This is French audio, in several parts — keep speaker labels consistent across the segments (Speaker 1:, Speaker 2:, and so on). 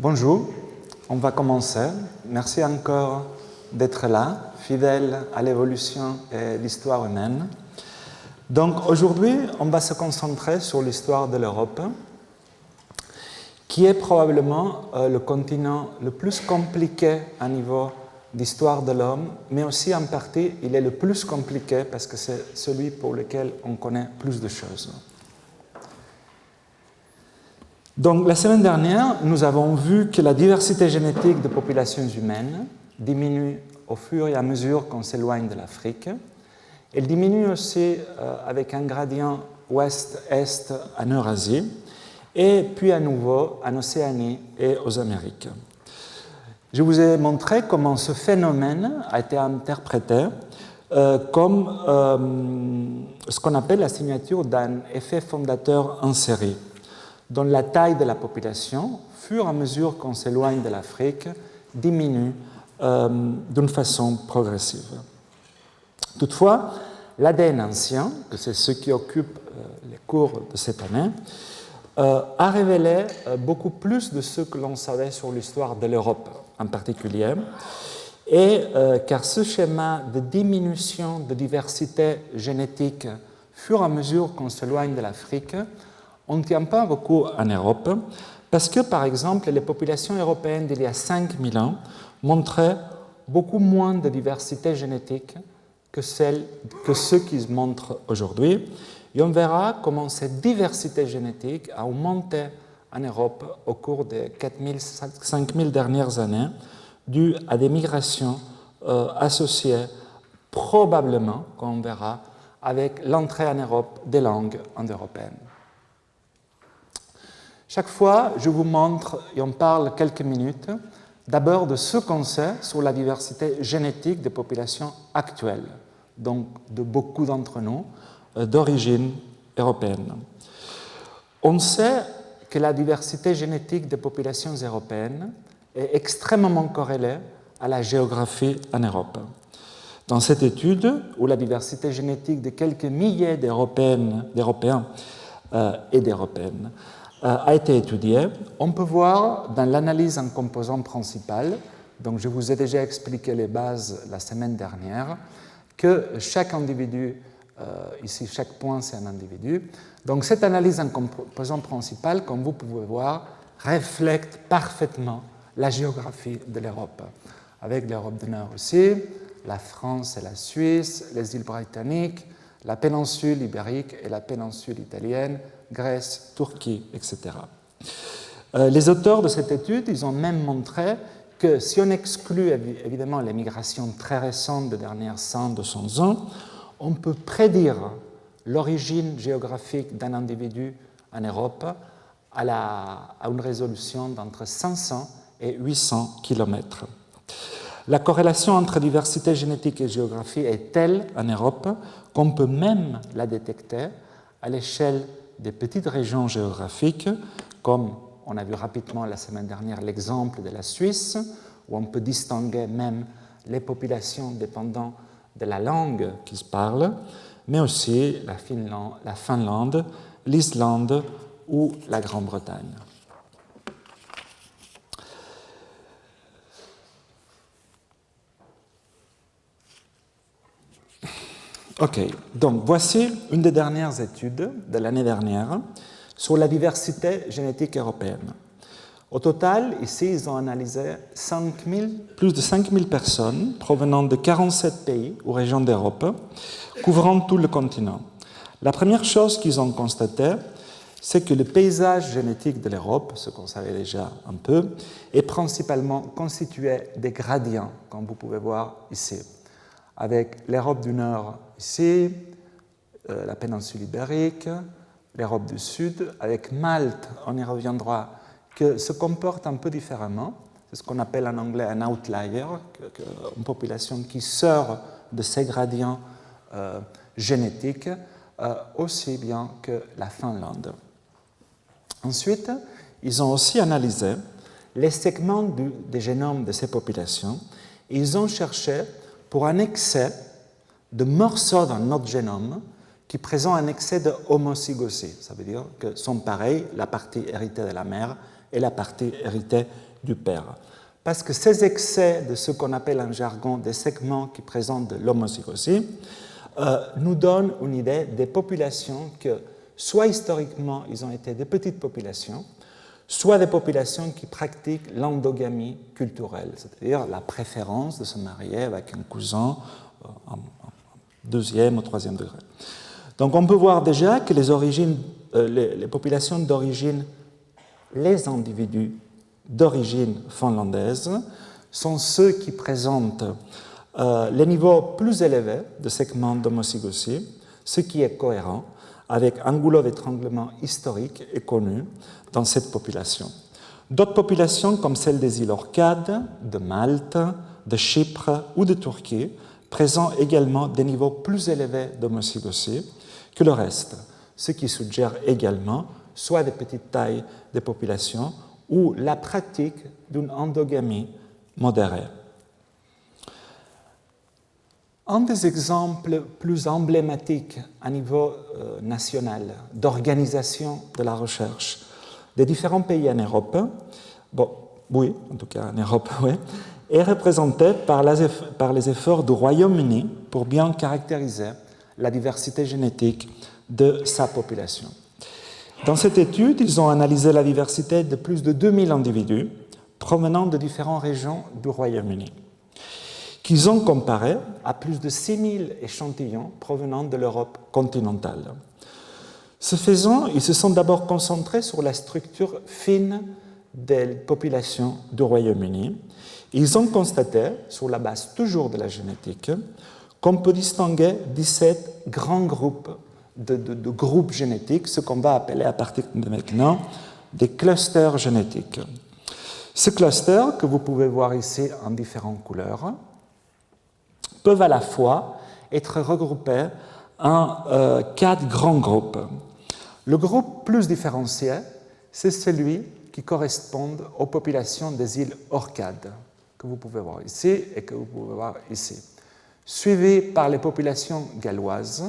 Speaker 1: Bonjour, on va commencer. Merci encore d'être là, fidèle à l'évolution et l'histoire humaine. Donc aujourd'hui, on va se concentrer sur l'histoire de l'Europe, qui est probablement le continent le plus compliqué à niveau d'histoire de l'homme, mais aussi en partie, il est le plus compliqué parce que c'est celui pour lequel on connaît plus de choses. Donc, la semaine dernière, nous avons vu que la diversité génétique des populations humaines diminue au fur et à mesure qu'on s'éloigne de l'Afrique. Elle diminue aussi avec un gradient ouest-est en Eurasie et puis à nouveau en Océanie et aux Amériques. Je vous ai montré comment ce phénomène a été interprété comme ce qu'on appelle la signature d'un effet fondateur en série, dont la taille de la population, au fur et à mesure qu'on s'éloigne de l'Afrique, diminue d'une façon progressive. Toutefois, l'ADN ancien, que c'est ce qui occupe les cours de cette année, a révélé beaucoup plus de ce que l'on savait sur l'histoire de l'Europe en particulier, et car ce schéma de diminution de diversité génétique, au fur et à mesure qu'on s'éloigne de l'Afrique, on ne tient pas beaucoup en Europe, parce que, par exemple, les populations européennes d'il y a 5000 ans montraient beaucoup moins de diversité génétique que ceux qui se montrent aujourd'hui. Et on verra comment cette diversité génétique a augmenté en Europe au cours des 5000 dernières années, dû à des migrations associées probablement, comme on verra, avec l'entrée en Europe des langues indo-européennes. Chaque fois, je vous montre et on parle quelques minutes d'abord de ce qu'on sait sur la diversité génétique des populations actuelles, donc de beaucoup d'entre nous, d'origine européenne. On sait que la diversité génétique des populations européennes est extrêmement corrélée à la géographie en Europe. Dans cette étude, où la diversité génétique de quelques milliers d'Européens et d'Européennes a été étudiée, on peut voir dans l'analyse en composants principales, donc je vous ai déjà expliqué les bases la semaine dernière, que chaque individu, ici chaque point c'est un individu, donc cette analyse en composants principales, comme vous pouvez voir, reflète parfaitement la géographie de l'Europe, avec l'Europe du Nord aussi, la France et la Suisse, les îles britanniques, la péninsule ibérique et la péninsule italienne, Grèce, Turquie, etc. Les auteurs de cette étude, ils ont même montré que si on exclut évidemment les migrations très récentes des dernières 100-200 ans, on peut prédire l'origine géographique d'un individu en Europe à une résolution d'entre 500 et 800 km. La corrélation entre diversité génétique et géographie est telle en Europe qu'on peut même la détecter à l'échelle des petites régions géographiques, comme on a vu rapidement la semaine dernière l'exemple de la Suisse, où on peut distinguer même les populations dépendant de la langue qui se parle, mais aussi la Finlande, l'Islande ou la Grande-Bretagne. Ok, donc voici une des dernières études de l'année dernière sur la diversité génétique européenne. Au total, ici, ils ont analysé plus de 5000 personnes provenant de 47 pays ou régions d'Europe, couvrant tout le continent. La première chose qu'ils ont constatée, c'est que le paysage génétique de l'Europe, ce qu'on savait déjà un peu, est principalement constitué des gradients, comme vous pouvez voir ici, avec l'Europe du Nord ici, la péninsule ibérique, l'Europe du Sud, avec Malte, on y reviendra, que se comporte un peu différemment. C'est ce qu'on appelle en anglais un outlier, une population qui sort de ces gradients génétiques aussi bien que la Finlande. Ensuite, ils ont aussi analysé les segments des génomes de ces populations et ils ont cherché pour un excès de morceaux dans notre génome qui présentent un excès de homozygosie. Ça veut dire que sont pareils la partie héritée de la mère et la partie héritée du père. Parce que ces excès de ce qu'on appelle en jargon des segments qui présentent de l'homozygosie nous donnent une idée des populations que, soit historiquement, ils ont été des petites populations, soit des populations qui pratiquent l'endogamie culturelle, c'est-à-dire la préférence de se marier avec un cousin en deuxième ou troisième degré. Donc on peut voir déjà que les populations d'origine, les individus d'origine finlandaise sont ceux qui présentent les niveaux plus élevés de segments d'homozygosie, ce qui est cohérent avec un goulot d'étranglement historique et connu dans cette population. D'autres populations, comme celles des îles Orcades, de Malte, de Chypre ou de Turquie, présentent également des niveaux plus élevés d'homozygosie que le reste, ce qui suggère également soit des petites tailles des populations ou la pratique d'une endogamie modérée. Un des exemples plus emblématiques à niveau national d'organisation de la recherche des différents pays en Europe, oui, en tout cas en Europe, oui, est représenté par les efforts du Royaume-Uni pour bien caractériser la diversité génétique de sa population. Dans cette étude, ils ont analysé la diversité de plus de 2000 individus provenant de différentes régions du Royaume-Uni, qu'ils ont comparé à plus de 6000 échantillons provenant de l'Europe continentale. Ce faisant, ils se sont d'abord concentrés sur la structure fine des populations du Royaume-Uni. Ils ont constaté, sur la base toujours de la génétique, qu'on peut distinguer 17 grands groupes de groupes génétiques, ce qu'on va appeler à partir de maintenant des clusters génétiques. Ces clusters, que vous pouvez voir ici en différentes couleurs, peuvent à la fois être regroupés en 4 grands groupes. Le groupe plus différencié, c'est celui qui correspond aux populations des îles Orcades, que vous pouvez voir ici et que vous pouvez voir ici, suivi par les populations galloises,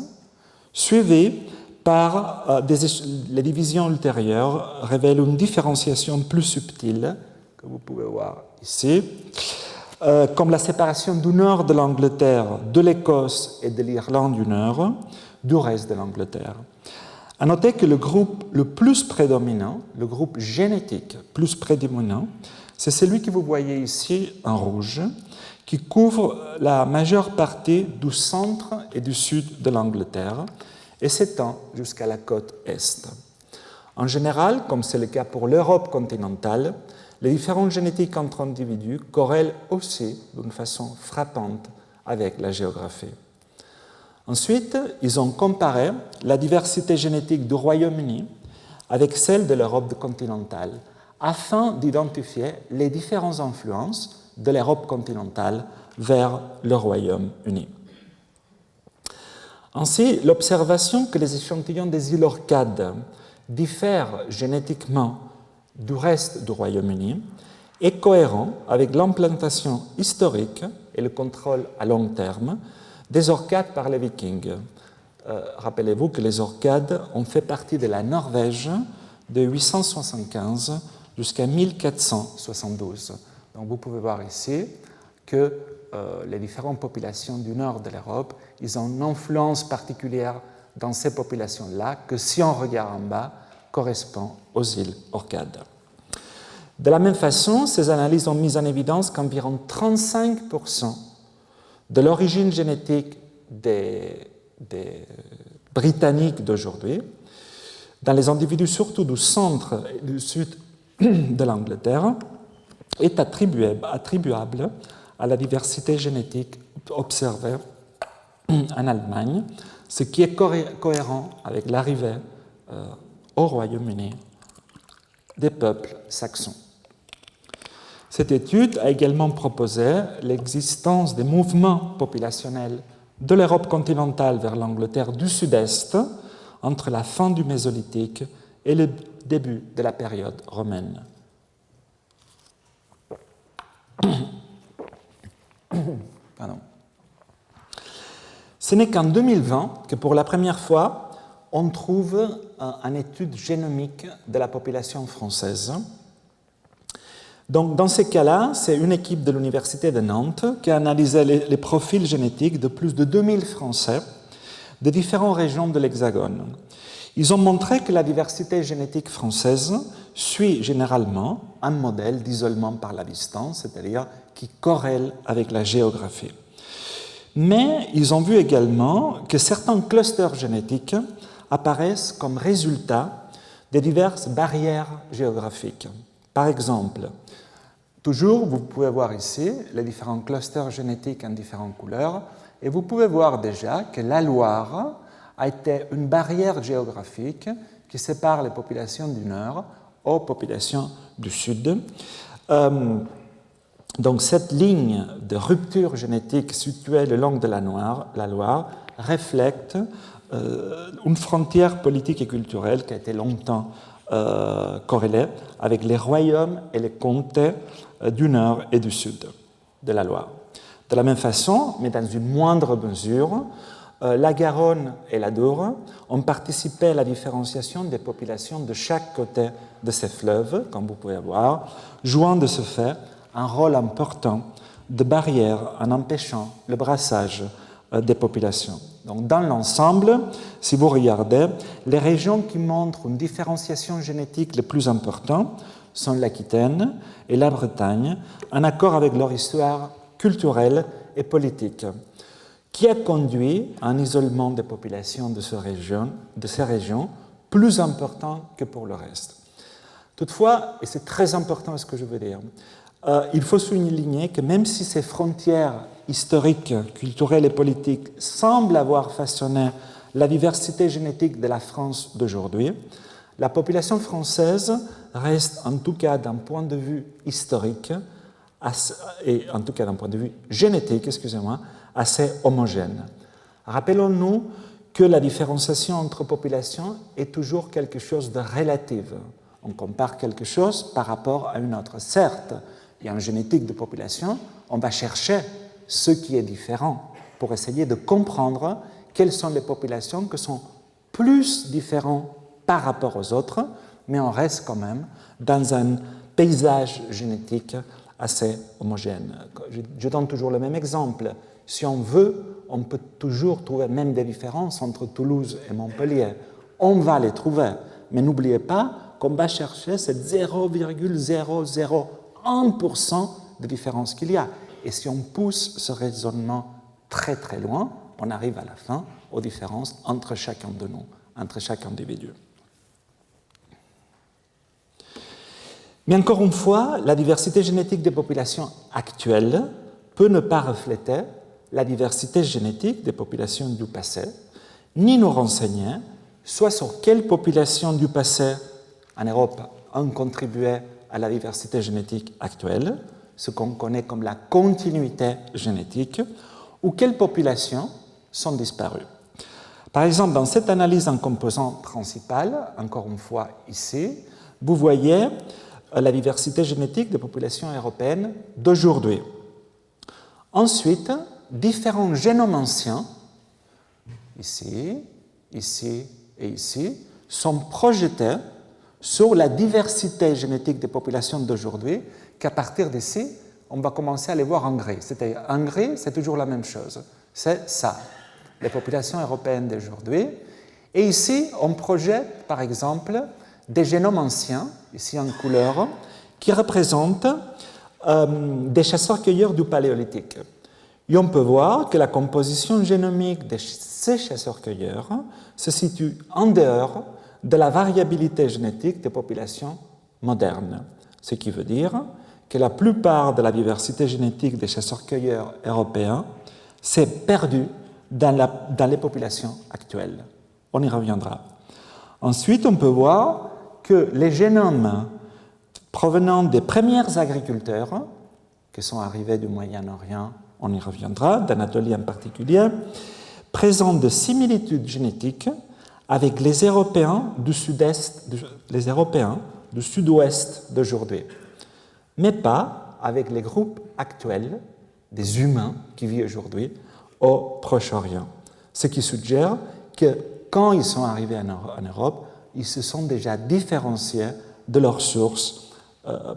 Speaker 1: suivi par les divisions ultérieures révèlent une différenciation plus subtile, que vous pouvez voir ici, comme la séparation du nord de l'Angleterre, de l'Écosse et de l'Irlande du Nord, du reste de l'Angleterre. À noter que le groupe le plus prédominant, le groupe génétique plus prédominant, c'est celui que vous voyez ici en rouge, qui couvre la majeure partie du centre et du sud de l'Angleterre et s'étend jusqu'à la côte est. En général, comme c'est le cas pour l'Europe continentale, les différences génétiques entre individus corrèlent aussi d'une façon frappante avec la géographie. Ensuite, ils ont comparé la diversité génétique du Royaume-Uni avec celle de l'Europe continentale, afin d'identifier les différentes influences de l'Europe continentale vers le Royaume-Uni. Ainsi, l'observation que les échantillons des îles Orcades diffèrent génétiquement du reste du Royaume-Uni est cohérent avec l'implantation historique et le contrôle à long terme des Orcades par les Vikings. Rappelez-vous que les Orcades ont fait partie de la Norvège de 875 jusqu'à 1472. Donc vous pouvez voir ici que les différentes populations du nord de l'Europe, ils ont une influence particulière dans ces populations-là que, si on regarde en bas, correspond aux îles Orcades. De la même façon, ces analyses ont mis en évidence qu'environ 35% de l'origine génétique des Britanniques d'aujourd'hui, dans les individus surtout du centre et du sud de l'Angleterre, est attribuable à la diversité génétique observée en Allemagne, ce qui est cohérent avec l'arrivée au Royaume-Uni des peuples saxons. Cette étude a également proposé l'existence des mouvements populationnels de l'Europe continentale vers l'Angleterre du Sud-Est entre la fin du Mésolithique et le début de la période romaine. Pardon. Ce n'est qu'en 2020 que pour la première fois, on trouve une étude génomique de la population française Donc, dans ces cas-là, c'est une équipe de l'Université de Nantes qui a analysé les profils génétiques de plus de 2000 Français de différentes régions de l'Hexagone. Ils ont montré que la diversité génétique française suit généralement un modèle d'isolement par la distance, c'est-à-dire qui corrèle avec la géographie. Mais ils ont vu également que certains clusters génétiques apparaissent comme résultat de diverses barrières géographiques. Par exemple, toujours, vous pouvez voir ici les différents clusters génétiques en différentes couleurs, et vous pouvez voir déjà que la Loire a été une barrière géographique qui sépare les populations du Nord aux populations du Sud. Donc cette ligne de rupture génétique située le long de la Loire reflète une frontière politique et culturelle qui a été longtemps corrélée avec les royaumes et les comtés du Nord et du Sud de la Loire. De la même façon, mais dans une moindre mesure, la Garonne et l'Adour ont participé à la différenciation des populations de chaque côté de ces fleuves, comme vous pouvez voir, jouant de ce fait un rôle important de barrière en empêchant le brassage des populations. Donc, dans l'ensemble, si vous regardez, les régions qui montrent une différenciation génétique les plus importantes sont l'Aquitaine et la Bretagne, en accord avec leur histoire culturelle et politique, qui a conduit à un isolement des populations de ces régions plus important que pour le reste. Toutefois, et c'est très important ce que je veux dire, il faut souligner que même si ces frontières historiques, culturelles et politiques semblent avoir façonné la diversité génétique de la France d'aujourd'hui, la population française reste, en tout cas d'un point de vue historique, et en tout cas d'un point de vue génétique, assez homogène. Rappelons-nous que la différenciation entre populations est toujours quelque chose de relatif. On compare quelque chose par rapport à une autre. Certes, et en génétique de population, on va chercher ce qui est différent pour essayer de comprendre quelles sont les populations qui sont plus différentes par rapport aux autres, mais on reste quand même dans un paysage génétique assez homogène. Je donne toujours le même exemple. Si on veut, on peut toujours trouver même des différences entre Toulouse et Montpellier. On va les trouver, mais n'oubliez pas qu'on va chercher cette 0,001% de différence qu'il y a. Et si on pousse ce raisonnement très très loin, on arrive à la fin aux différences entre chacun de nous, entre chaque individu. Mais encore une fois, la diversité génétique des populations actuelles peut ne pas refléter la diversité génétique des populations du passé, ni nous renseigner soit sur quelles populations du passé en Europe ont contribué à la diversité génétique actuelle, ce qu'on connaît comme la continuité génétique, ou quelles populations sont disparues. Par exemple, dans cette analyse en composants principal, encore une fois ici, vous voyez la diversité génétique des populations européennes d'aujourd'hui. Ensuite, différents génomes anciens, ici, ici et ici, sont projetés sur la diversité génétique des populations d'aujourd'hui, qu'à partir d'ici, on va commencer à les voir en gris. C'est-à-dire, en gris, c'est toujours la même chose. C'est ça, les populations européennes d'aujourd'hui. Et ici, on projette, par exemple, des génomes anciens, ici en couleur, qui représentent des chasseurs-cueilleurs du Paléolithique. Et on peut voir que la composition génomique de ces chasseurs-cueilleurs se situe en dehors de la variabilité génétique des populations modernes, ce qui veut dire que la plupart de la diversité génétique des chasseurs-cueilleurs européens s'est perdue dans les populations actuelles. On y reviendra. Ensuite, on peut voir que les génomes provenant des premiers agriculteurs, qui sont arrivés du Moyen-Orient, on y reviendra, d'Anatolie en particulier, présentent des similitudes génétiques avec les Européens du sud-est, les Européens du sud-ouest d'aujourd'hui, mais pas avec les groupes actuels des humains qui vivent aujourd'hui au Proche-Orient. Ce qui suggère que quand ils sont arrivés en Europe, ils se sont déjà différenciés de leurs sources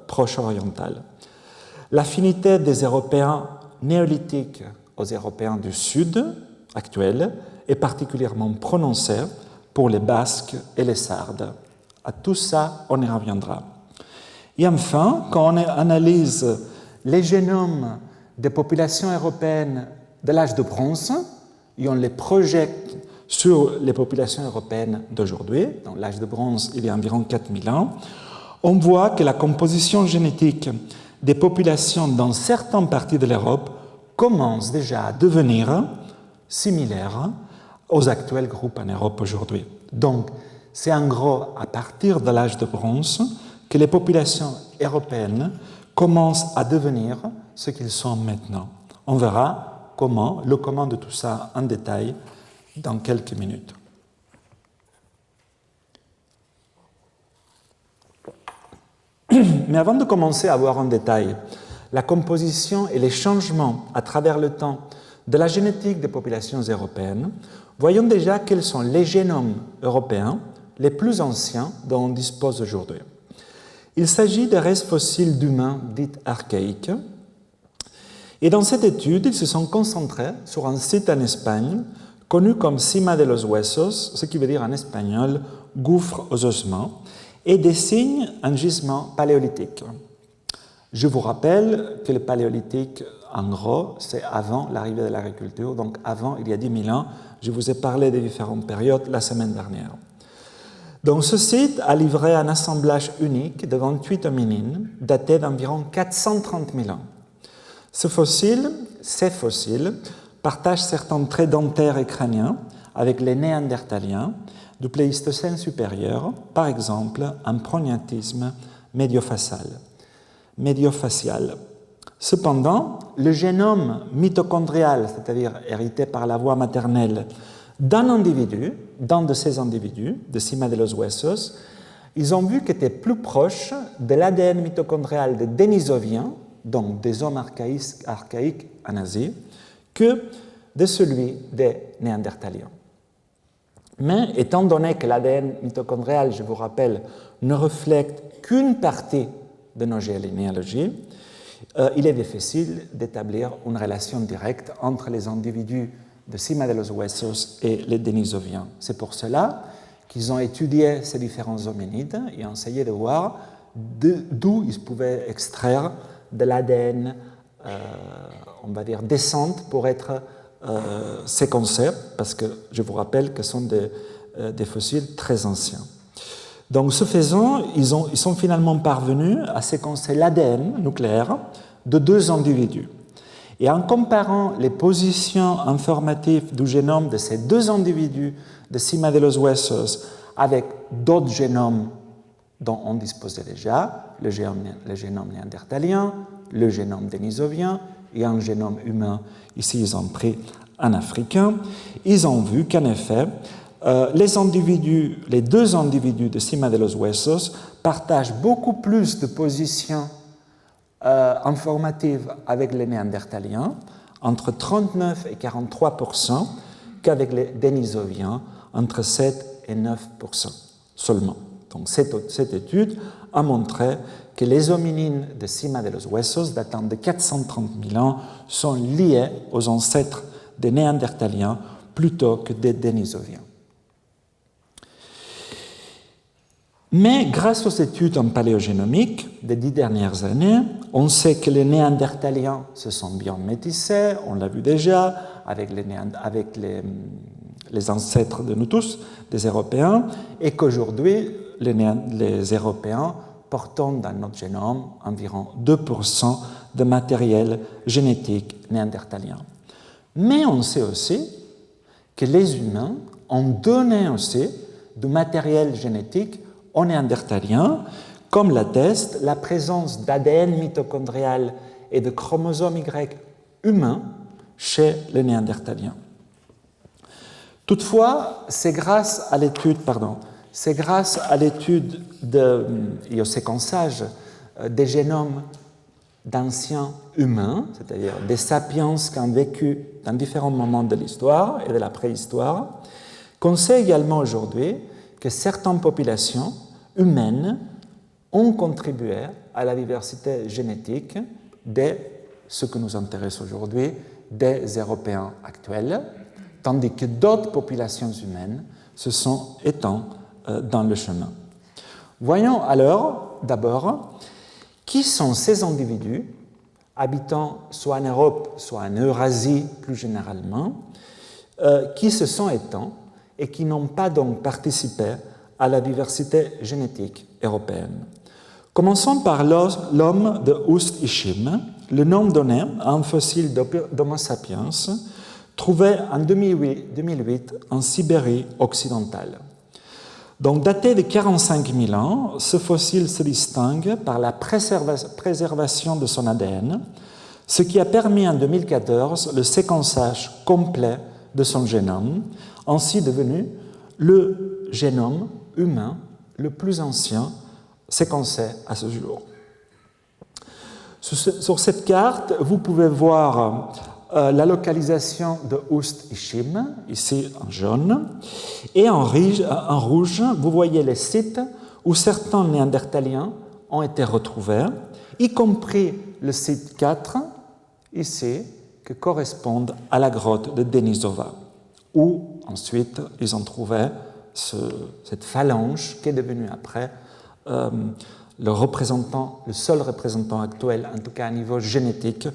Speaker 1: proche orientale. L'affinité des Européens néolithiques aux Européens du Sud actuels est particulièrement prononcée pour les Basques et les Sardes. À tout ça, on y reviendra. Et enfin, quand on analyse les génomes des populations européennes de l'âge de bronze, et on les projette sur les populations européennes d'aujourd'hui, dans l'âge de bronze, il y a environ 4000 ans, on voit que la composition génétique des populations dans certaines parties de l'Europe commence déjà à devenir similaire aux actuels groupes en Europe aujourd'hui. Donc, c'est en gros à partir de l'âge de bronze que les populations européennes commencent à devenir ce qu'ils sont maintenant. On verra le comment de tout ça en détail dans quelques minutes. Mais avant de commencer à voir en détail la composition et les changements à travers le temps de la génétique des populations européennes, voyons déjà quels sont les génomes européens les plus anciens dont on dispose aujourd'hui. Il s'agit de restes fossiles d'humains dits archaïques. Et dans cette étude, ils se sont concentrés sur un site en Espagne connu comme Cima de los Huesos, ce qui veut dire en espagnol gouffre aux ossements, et désigne un gisement paléolithique. Je vous rappelle que le paléolithique, en gros, c'est avant l'arrivée de l'agriculture, donc avant, il y a 10 000 ans. Je vous ai parlé des différentes périodes la semaine dernière. Donc, ce site a livré un assemblage unique de 28 hominines datés d'environ 430 000 ans. Ces fossiles partagent certains traits dentaires et crâniens avec les néandertaliens du Pléistocène supérieur, par exemple un prognatisme médiofacial. Cependant, le génome mitochondrial, c'est-à-dire hérité par la voie maternelle, d'un de ces individus, de Cima de los Huesos, ils ont vu qu'il était plus proche de l'ADN mitochondrial des Denisoviens, donc des hommes archaïques en Asie, que de celui des Néandertaliens. Mais étant donné que l'ADN mitochondrial, je vous rappelle, ne reflète qu'une partie de nos généalogies, il est difficile d'établir une relation directe entre les individus de Cima de los Huesos et les Denisoviens. C'est pour cela qu'ils ont étudié ces différents hominides et ont essayé de voir d'où ils pouvaient extraire de l'ADN, on va dire, descente pour être séquencés, parce que je vous rappelle que ce sont des fossiles très anciens. Donc, ce faisant, ils sont finalement parvenus à séquencer l'ADN nucléaire de 2 individus. Et en comparant les positions informatives du génome de ces 2 individus de Cima de los Huesos avec d'autres génomes dont on disposait déjà, le génome néandertalien, le génome dénisovien et un génome humain, ici ils ont pris un africain, ils ont vu qu'en effet, les 2 individus de Cima de los Huesos partagent beaucoup plus de positions informatives avec les néandertaliens, entre 39 et 43%, qu'avec les dénisoviens, entre 7 et 9% seulement. Donc cette étude a montré que les hominines de Cima de los Huesos datant de 430 000 ans sont liés aux ancêtres des néandertaliens plutôt que des dénisoviens. Mais grâce aux études en paléogénomique des 10 dernières années, on sait que les néandertaliens se sont bien métissés, on l'a vu déjà, avec les ancêtres de nous tous, des Européens, et qu'aujourd'hui, les Européens portons dans notre génome environ 2% de matériel génétique néandertalien. Mais on sait aussi que les humains ont donné aussi du matériel génétique aux néandertaliens, comme l'atteste la présence d'ADN mitochondrial et de chromosomes Y humains chez les néandertaliens. Toutefois, c'est grâce à l'étude et au séquençage des génomes d'anciens humains, c'est-à-dire des sapiens qui ont vécu dans différents moments de l'histoire et de la préhistoire, qu'on sait également aujourd'hui que certaines populations humaines ont contribué à la diversité génétique de ce que nous intéresse aujourd'hui, des Européens actuels, tandis que d'autres populations humaines se sont éteintes dans le chemin. Voyons alors d'abord qui sont ces individus habitant soit en Europe, soit en Eurasie plus généralement, qui se sont éteints et qui n'ont pas donc participé à la diversité génétique européenne. Commençons par l'homme de Ust-Ishim, le nom donné à un fossile d'Homo sapiens trouvé en 2008 en Sibérie occidentale. Donc, daté de 45 000 ans, ce fossile se distingue par la préservation de son ADN, ce qui a permis en 2014 le séquençage complet de son génome, ainsi devenu le génome humain le plus ancien séquencé à ce jour. Sur cette carte, vous pouvez voir la localisation de Ust-Ishim, ici en jaune, et en rouge, vous voyez les sites où certains néandertaliens ont été retrouvés, y compris le site 4, ici, qui correspond à la grotte de Denisova, où ensuite ils ont trouvé cette phalange qui est devenue après le seul représentant actuel, en tout cas à niveau génétique,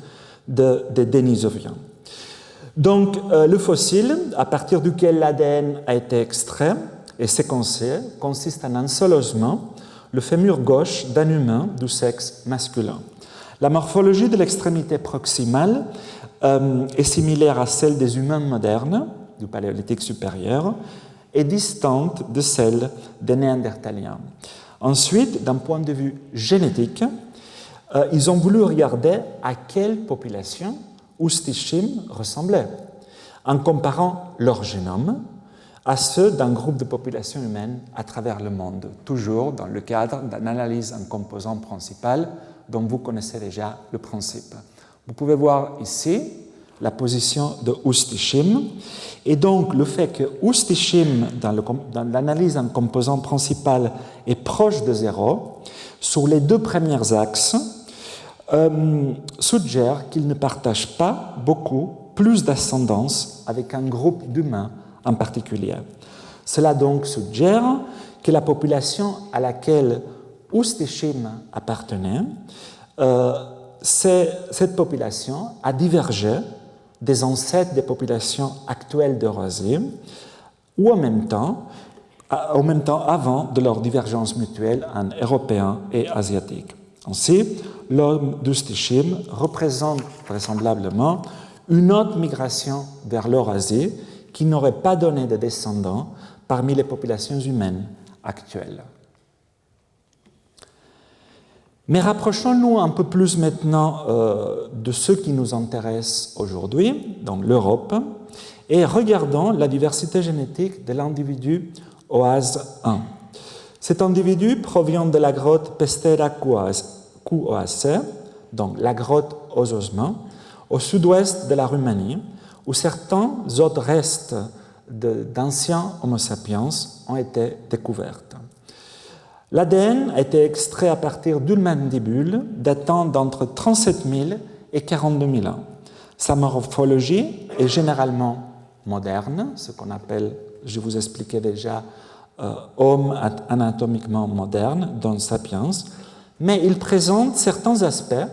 Speaker 1: des Denisoviens. Donc, le fossile, à partir duquel l'ADN a été extrait et séquencé, consiste en un seul osement, le fémur gauche d'un humain du sexe masculin. La morphologie de l'extrémité proximale est similaire à celle des humains modernes, du Paléolithique supérieur, et distante de celle des Néandertaliens. Ensuite, d'un point de vue génétique, ils ont voulu regarder à quelle population Ust-Ishim ressemblait, en comparant leur génome à ceux d'un groupe de populations humaines à travers le monde, toujours dans le cadre d'une analyse en composants principal dont vous connaissez déjà le principe. Vous pouvez voir ici la position de Ust-Ishim, et donc le fait que Ust-Ishim, dans l'analyse en composant principal, est proche de 0, sur les deux premiers axes, suggère qu'il ne partage pas beaucoup plus d'ascendance avec un groupe d'humains en particulier. Cela donc suggère que la population à laquelle Ust-Ishim appartenait, cette population a divergé des ancêtres des populations actuelles d'Eurasie, ou en même temps avant de leur divergence mutuelle en Européens et Asiatiques. Ainsi, l'homme d'Ust-Ishim représente vraisemblablement une autre migration vers l'Eurasie qui n'aurait pas donné de descendants parmi les populations humaines actuelles. Mais rapprochons-nous un peu plus maintenant de ce qui nous intéresse aujourd'hui, donc l'Europe, et regardons la diversité génétique de l'individu OAS1. Cet individu provient de la grotte Pestera QOAC, donc la grotte aux ossements, au sud-ouest de la Roumanie, où certains autres restes d'anciens Homo sapiens ont été découverts. L'ADN a été extrait à partir d'une mandibule datant d'entre 37 000 et 42 000 ans. Sa morphologie est généralement moderne, ce qu'on appelle, je vous expliquais déjà, homme anatomiquement moderne, dont sapiens, mais il présente certains aspects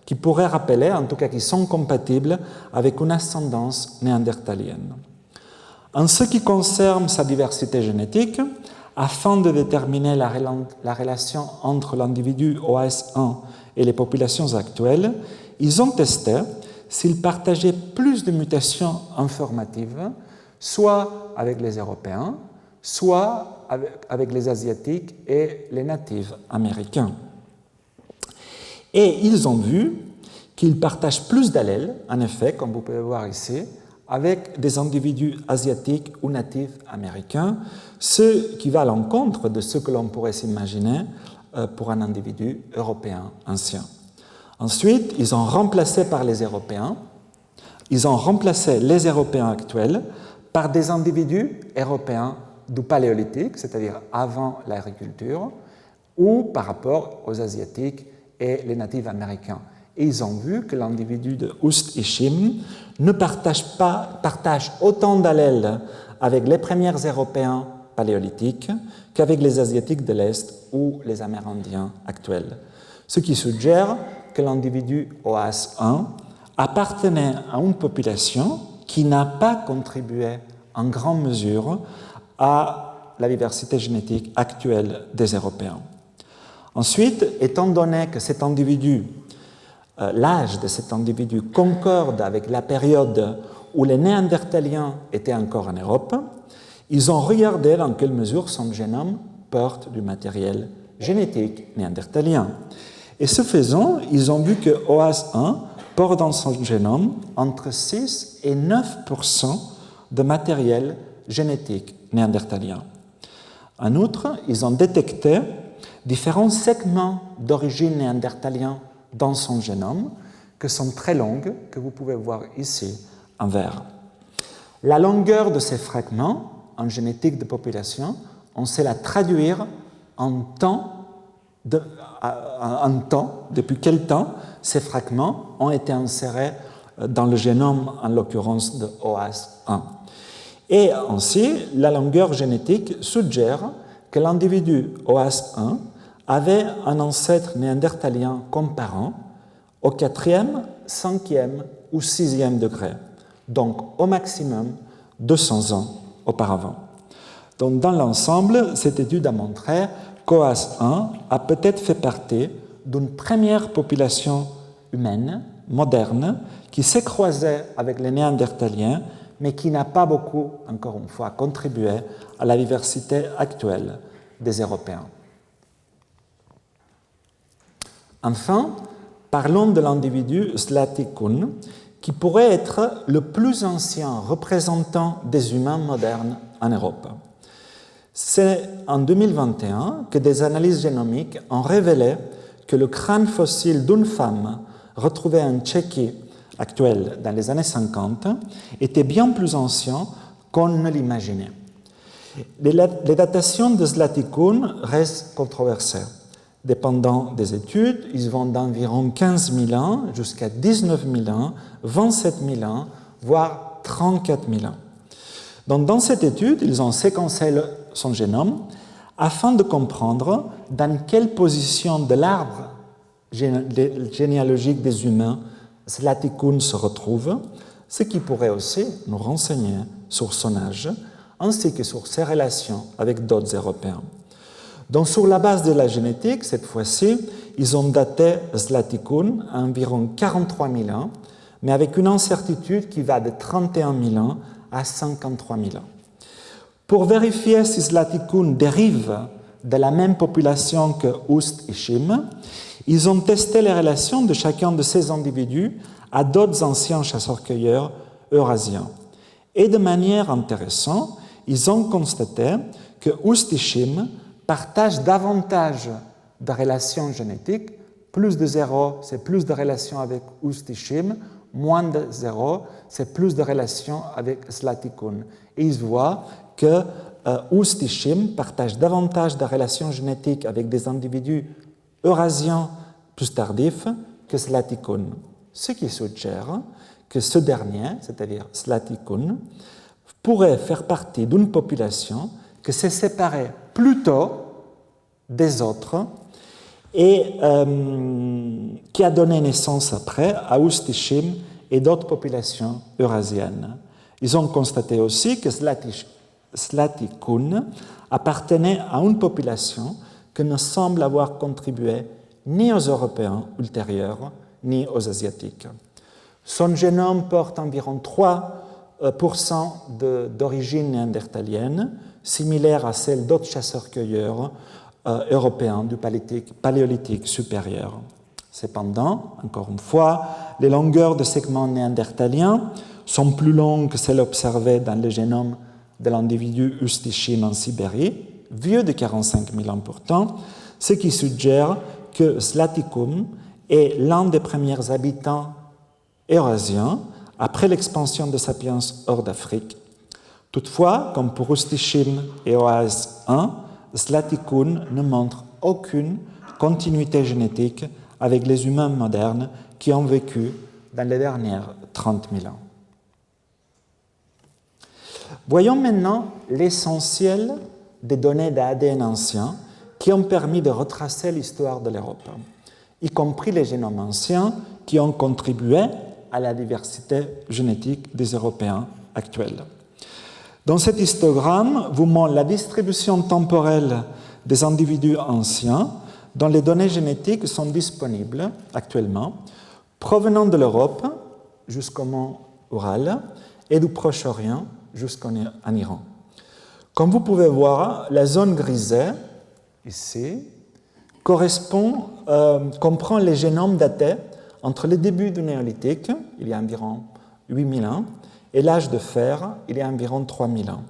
Speaker 1: qui pourraient rappeler, en tout cas qui sont compatibles avec une ascendance néandertalienne. En ce qui concerne sa diversité génétique, afin de déterminer la relation entre l'individu OAS1 et les populations actuelles, ils ont testé s'ils partageaient plus de mutations informatives, soit avec les Européens, soit avec les Asiatiques et les natifs américains. Et ils ont vu qu'ils partagent plus d'allèles, en effet, comme vous pouvez voir ici, avec des individus asiatiques ou natifs américains, ce qui va à l'encontre de ce que l'on pourrait s'imaginer pour un individu européen ancien. Ensuite, ils ont remplacé les Européens actuels par des individus européens du Paléolithique, c'est-à-dire avant l'agriculture, ou par rapport aux Asiatiques et les natifs américains. Et ils ont vu que l'individu de Ust-Ishim ne partage autant d'allèles avec les premiers Européens paléolithiques qu'avec les Asiatiques de l'Est ou les Amérindiens actuels. Ce qui suggère que l'individu OAS1 appartenait à une population qui n'a pas contribué en grande mesure à la diversité génétique actuelle des Européens. Ensuite, étant donné que cet individu, l'âge de cet individu concorde avec la période où les Néandertaliens étaient encore en Europe, ils ont regardé dans quelle mesure son génome porte du matériel génétique néandertalien. Et ce faisant, ils ont vu que OAS1 porte dans son génome entre 6 et 9% de matériel génétique néandertalien. En outre, ils ont détecté différents segments d'origine néandertalien dans son génome, qui sont très longues, que vous pouvez voir ici en vert. La longueur de ces fragments en génétique de population, on sait la traduire en temps, depuis quel temps ces fragments ont été insérés dans le génome, en l'occurrence de OAS1. Et ainsi, la longueur génétique suggère que l'individu OAS1 avait un ancêtre néandertalien comparant au 4e, 5e ou 6e degré, donc au maximum 200 ans auparavant. Donc, dans l'ensemble, cette étude a montré qu'OAS1 a peut-être fait partie d'une première population humaine, moderne, qui s'est croisée avec les Néandertaliens, mais qui n'a pas beaucoup, encore une fois, contribué à la diversité actuelle des Européens. Enfin, parlons de l'individu Zlatikun, qui pourrait être le plus ancien représentant des humains modernes en Europe. C'est en 2021 que des analyses génomiques ont révélé que le crâne fossile d'une femme retrouvée en Tchéquie actuelle dans les années 50 était bien plus ancien qu'on ne l'imaginait. Les datations de Zlatikun restent controversées. Dépendant des études, ils vont d'environ 15 000 ans jusqu'à 19 000 ans, 27 000 ans, voire 34 000 ans. Donc, dans cette étude, ils ont séquencé son génome afin de comprendre dans quelle position de l'arbre généalogique des humains Zlatikun se retrouve, ce qui pourrait aussi nous renseigner sur son âge, ainsi que sur ses relations avec d'autres Européens. Donc, sur la base de la génétique, cette fois-ci, ils ont daté Zlatikun à environ 43 000 ans, mais avec une incertitude qui va de 31 000 ans à 53 000 ans. Pour vérifier si Zlatikun dérive de la même population que Ust-Ishim, ils ont testé les relations de chacun de ces individus à d'autres anciens chasseurs-cueilleurs eurasiens. Et de manière intéressante, ils ont constaté que Ust-Ishim partage davantage de relations génétiques. Plus de 0, c'est plus de relations avec Ust-Ishim. Moins de 0, c'est plus de relations avec Zlatikun. Et ils voient que Ust-Ishim partage davantage de relations génétiques avec des individus eurasiens plus tardifs que Zlatikun. Ce qui suggère que ce dernier, c'est-à-dire Zlatikun, pourrait faire partie d'une population qui s'est séparée plus tôt des autres et qui a donné naissance après à Ust-Ishim et d'autres populations eurasiennes. Ils ont constaté aussi que Zlatikun appartenait à une population qui ne semble avoir contribué ni aux Européens ultérieurs, ni aux Asiatiques. Son génome porte environ 3% d'origine néandertalienne, similaire à celle d'autres chasseurs-cueilleurs européens du paléolithique supérieur. Cependant, encore une fois, les longueurs de segments néandertaliens sont plus longues que celles observées dans le génome de l'individu Ust-Ishim en Sibérie, vieux de 45 000 ans pourtant, ce qui suggère que Zlatikun est l'un des premiers habitants eurasiens après l'expansion de Sapiens hors d'Afrique. Toutefois, comme pour Ust-Ishim et OAS1, Zlatikun ne montre aucune continuité génétique avec les humains modernes qui ont vécu dans les dernières 30 000 ans. Voyons maintenant l'essentiel des données d'ADN anciens qui ont permis de retracer l'histoire de l'Europe, y compris les génomes anciens qui ont contribué à la diversité génétique des Européens actuels. Dans cet histogramme, vous montre la distribution temporelle des individus anciens dont les données génétiques sont disponibles actuellement, provenant de l'Europe jusqu'au mont Oural et du Proche-Orient jusqu'en Iran. Comme vous pouvez voir, la zone grisée, ici, comprend les génomes datés entre les débuts du néolithique, il y a environ 8000 ans, et l'âge de fer, il y a environ 3000 ans,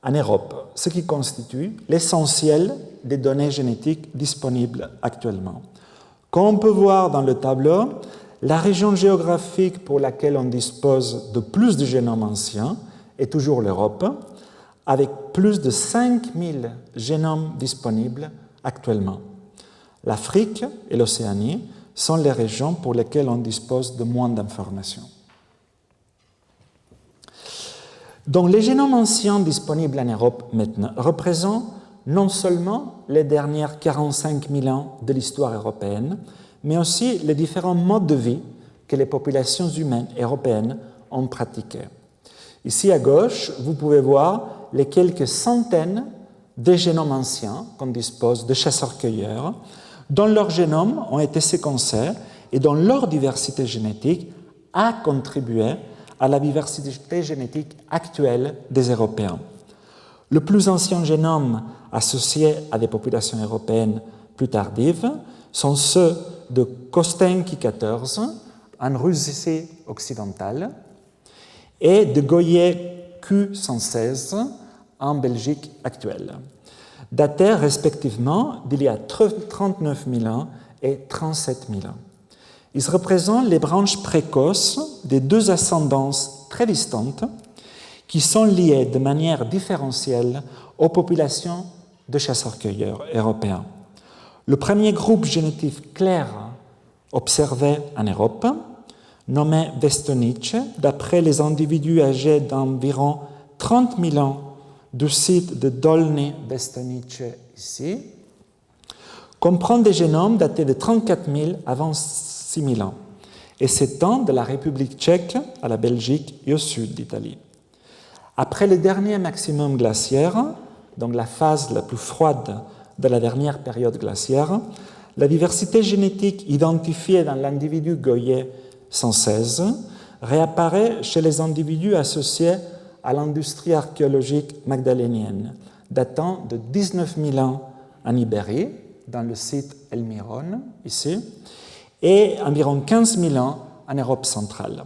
Speaker 1: en Europe, ce qui constitue l'essentiel des données génétiques disponibles actuellement. Comme on peut voir dans le tableau, la région géographique pour laquelle on dispose de plus de génomes anciens est toujours l'Europe, avec plus de 5000 génomes disponibles actuellement. L'Afrique et l'Océanie sont les régions pour lesquelles on dispose de moins d'informations. Donc, les génomes anciens disponibles en Europe maintenant représentent non seulement les dernières 45 000 ans de l'histoire européenne, mais aussi les différents modes de vie que les populations humaines européennes ont pratiqués. Ici à gauche, vous pouvez voir les quelques centaines de génomes anciens qu'on dispose de chasseurs-cueilleurs, dont leurs génomes ont été séquencés et dont leur diversité génétique a contribué à la diversité génétique actuelle des Européens. Le plus ancien génome associé à des populations européennes plus tardives sont ceux de Kostenki XIV en Russie occidentale et de Goyer Q116 en Belgique actuelle, datés respectivement d'il y a 39 000 ans et 37 000 ans. Ils représentent les branches précoces des deux ascendances très distantes qui sont liées de manière différentielle aux populations de chasseurs-cueilleurs européens. Le premier groupe génétique clair observé en Europe, nommé Vestonice, d'après les individus âgés d'environ 30 000 ans du site de Dolny Vestonice ici, comprend des génomes datés de 34 000 avant 6 000 ans et s'étend de la République tchèque à la Belgique et au sud d'Italie. Après le dernier maximum glaciaire, donc la phase la plus froide de la dernière période glaciaire, la diversité génétique identifiée dans l'individu Goyer 116 réapparaît chez les individus associés à l'industrie archéologique magdalénienne, datant de 19 000 ans en Ibérie, dans le site El Mirón, ici, et environ 15 000 ans en Europe centrale.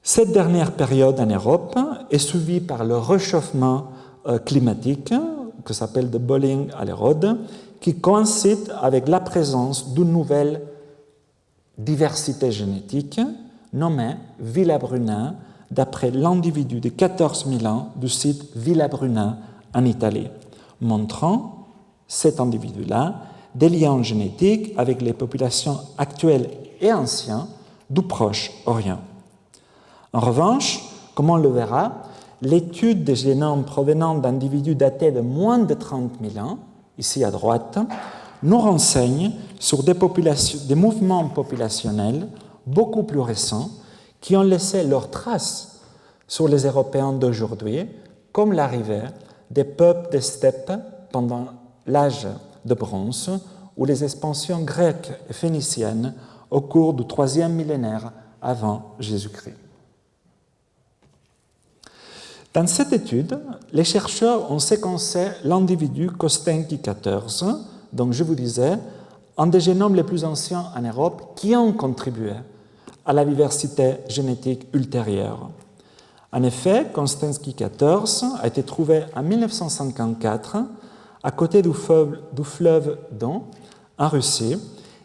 Speaker 1: Cette dernière période en Europe est suivie par le réchauffement climatique, que s'appelle de Bolling à l'érode, qui coïncide avec la présence d'une nouvelle diversité génétique nommée Villabrunin, d'après l'individu de 14 000 ans du site Villabrunin en Italie, montrant cet individu-là des liens génétiques avec les populations actuelles et anciennes du Proche-Orient. En revanche, comme on le verra, l'étude des génomes provenant d'individus datés de moins de 30 000 ans, ici à droite, nous renseigne sur des mouvements populationnels beaucoup plus récents qui ont laissé leurs traces sur les Européens d'aujourd'hui, comme l'arrivée des peuples des steppes pendant l'âge de bronze ou les expansions grecques et phéniciennes au cours du 3e millénaire avant Jésus-Christ. Dans cette étude, les chercheurs ont séquencé l'individu Kostenki XIV, donc je vous disais, un des génomes les plus anciens en Europe qui ont contribué à la diversité génétique ultérieure. En effet, Kostenki XIV a été trouvé en 1954 à côté du fleuve Don, en Russie,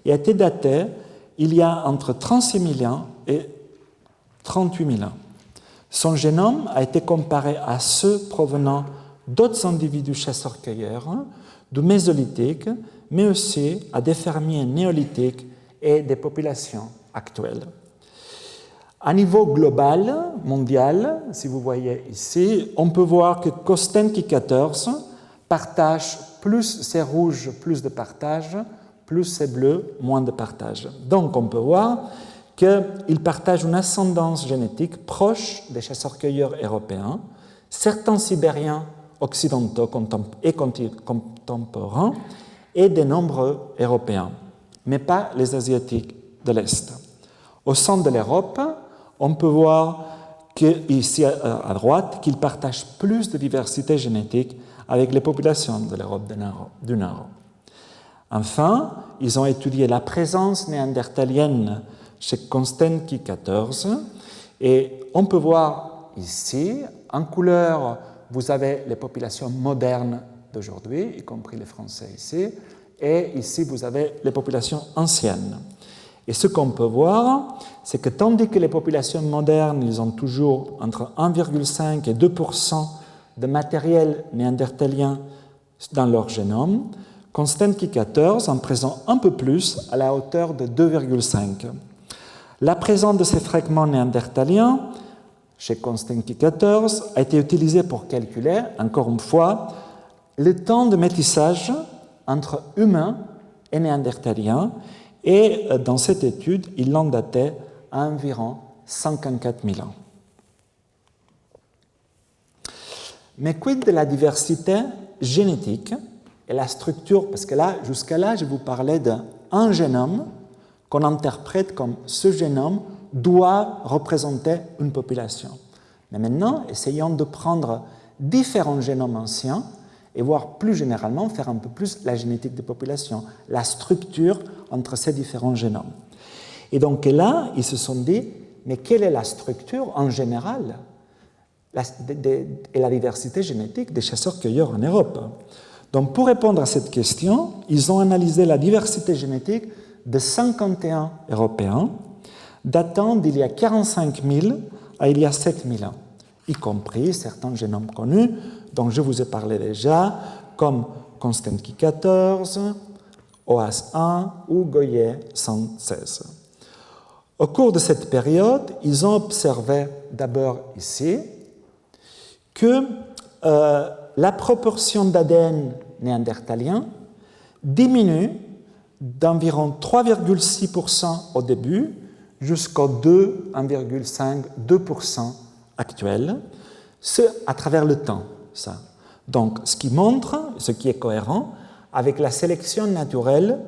Speaker 1: et a été daté il y a entre 36 000 ans et 38 000 ans. Son génome a été comparé à ceux provenant d'autres individus chasseurs-cueilleurs du Mésolithique, mais aussi à des fermiers néolithiques et des populations actuelles. À niveau global, mondial, si vous voyez ici, on peut voir que Kostenki XIV partage plus c'est rouge, plus de partage, plus c'est bleu, moins de partage. Donc on peut voir qu'il partage une ascendance génétique proche des chasseurs-cueilleurs européens, certains sibériens occidentaux et contemporains et de nombreux européens, mais pas les asiatiques de l'Est. Au centre de l'Europe, on peut voir ici à droite qu'il partage plus de diversité génétique avec les populations de l'Europe du Nord. Enfin, ils ont étudié la présence néandertalienne chez Kostenki XIV et on peut voir ici, en couleur, vous avez les populations modernes d'aujourd'hui, y compris les Français ici, et ici vous avez les populations anciennes. Et ce qu'on peut voir, c'est que tandis que les populations modernes, ils ont toujours entre 1,5 et 2% de matériel néandertalien dans leur génome, Kostenki XIV en présente un peu plus, à la hauteur de 2,5. La présence de ces fragments néandertaliens chez Kostenki XIV a été utilisée pour calculer, encore une fois, le temps de métissage entre humains et néandertaliens, et dans cette étude, ils l'ont daté à environ 54 000 ans. Mais quid de la diversité génétique et la structure, parce que là, jusqu'à là, je vous parlais d'un génome qu'on interprète comme ce génome doit représenter une population. Mais maintenant, essayons de prendre différents génomes anciens et voir plus généralement, faire un peu plus la génétique des populations, la structure entre ces différents génomes. Et donc là, ils se sont dit, mais quelle est la structure en général et la diversité génétique des chasseurs-cueilleurs en Europe? Donc pour répondre à cette question, ils ont analysé la diversité génétique de 51 Européens, datant d'il y a 45 000 à il y a 7 000 ans, y compris certains génomes connus dont je vous ai parlé déjà, comme Kostenki XIV, OAS 1 ou Goyer 116. Au cours de cette période, ils ont observé d'abord ici que la proportion d'ADN néandertalien diminue d'environ 3,6% au début jusqu'au 1,5-2% actuel, ce à travers le temps. Ça. Donc, ce qui montre, ce qui est cohérent avec la sélection naturelle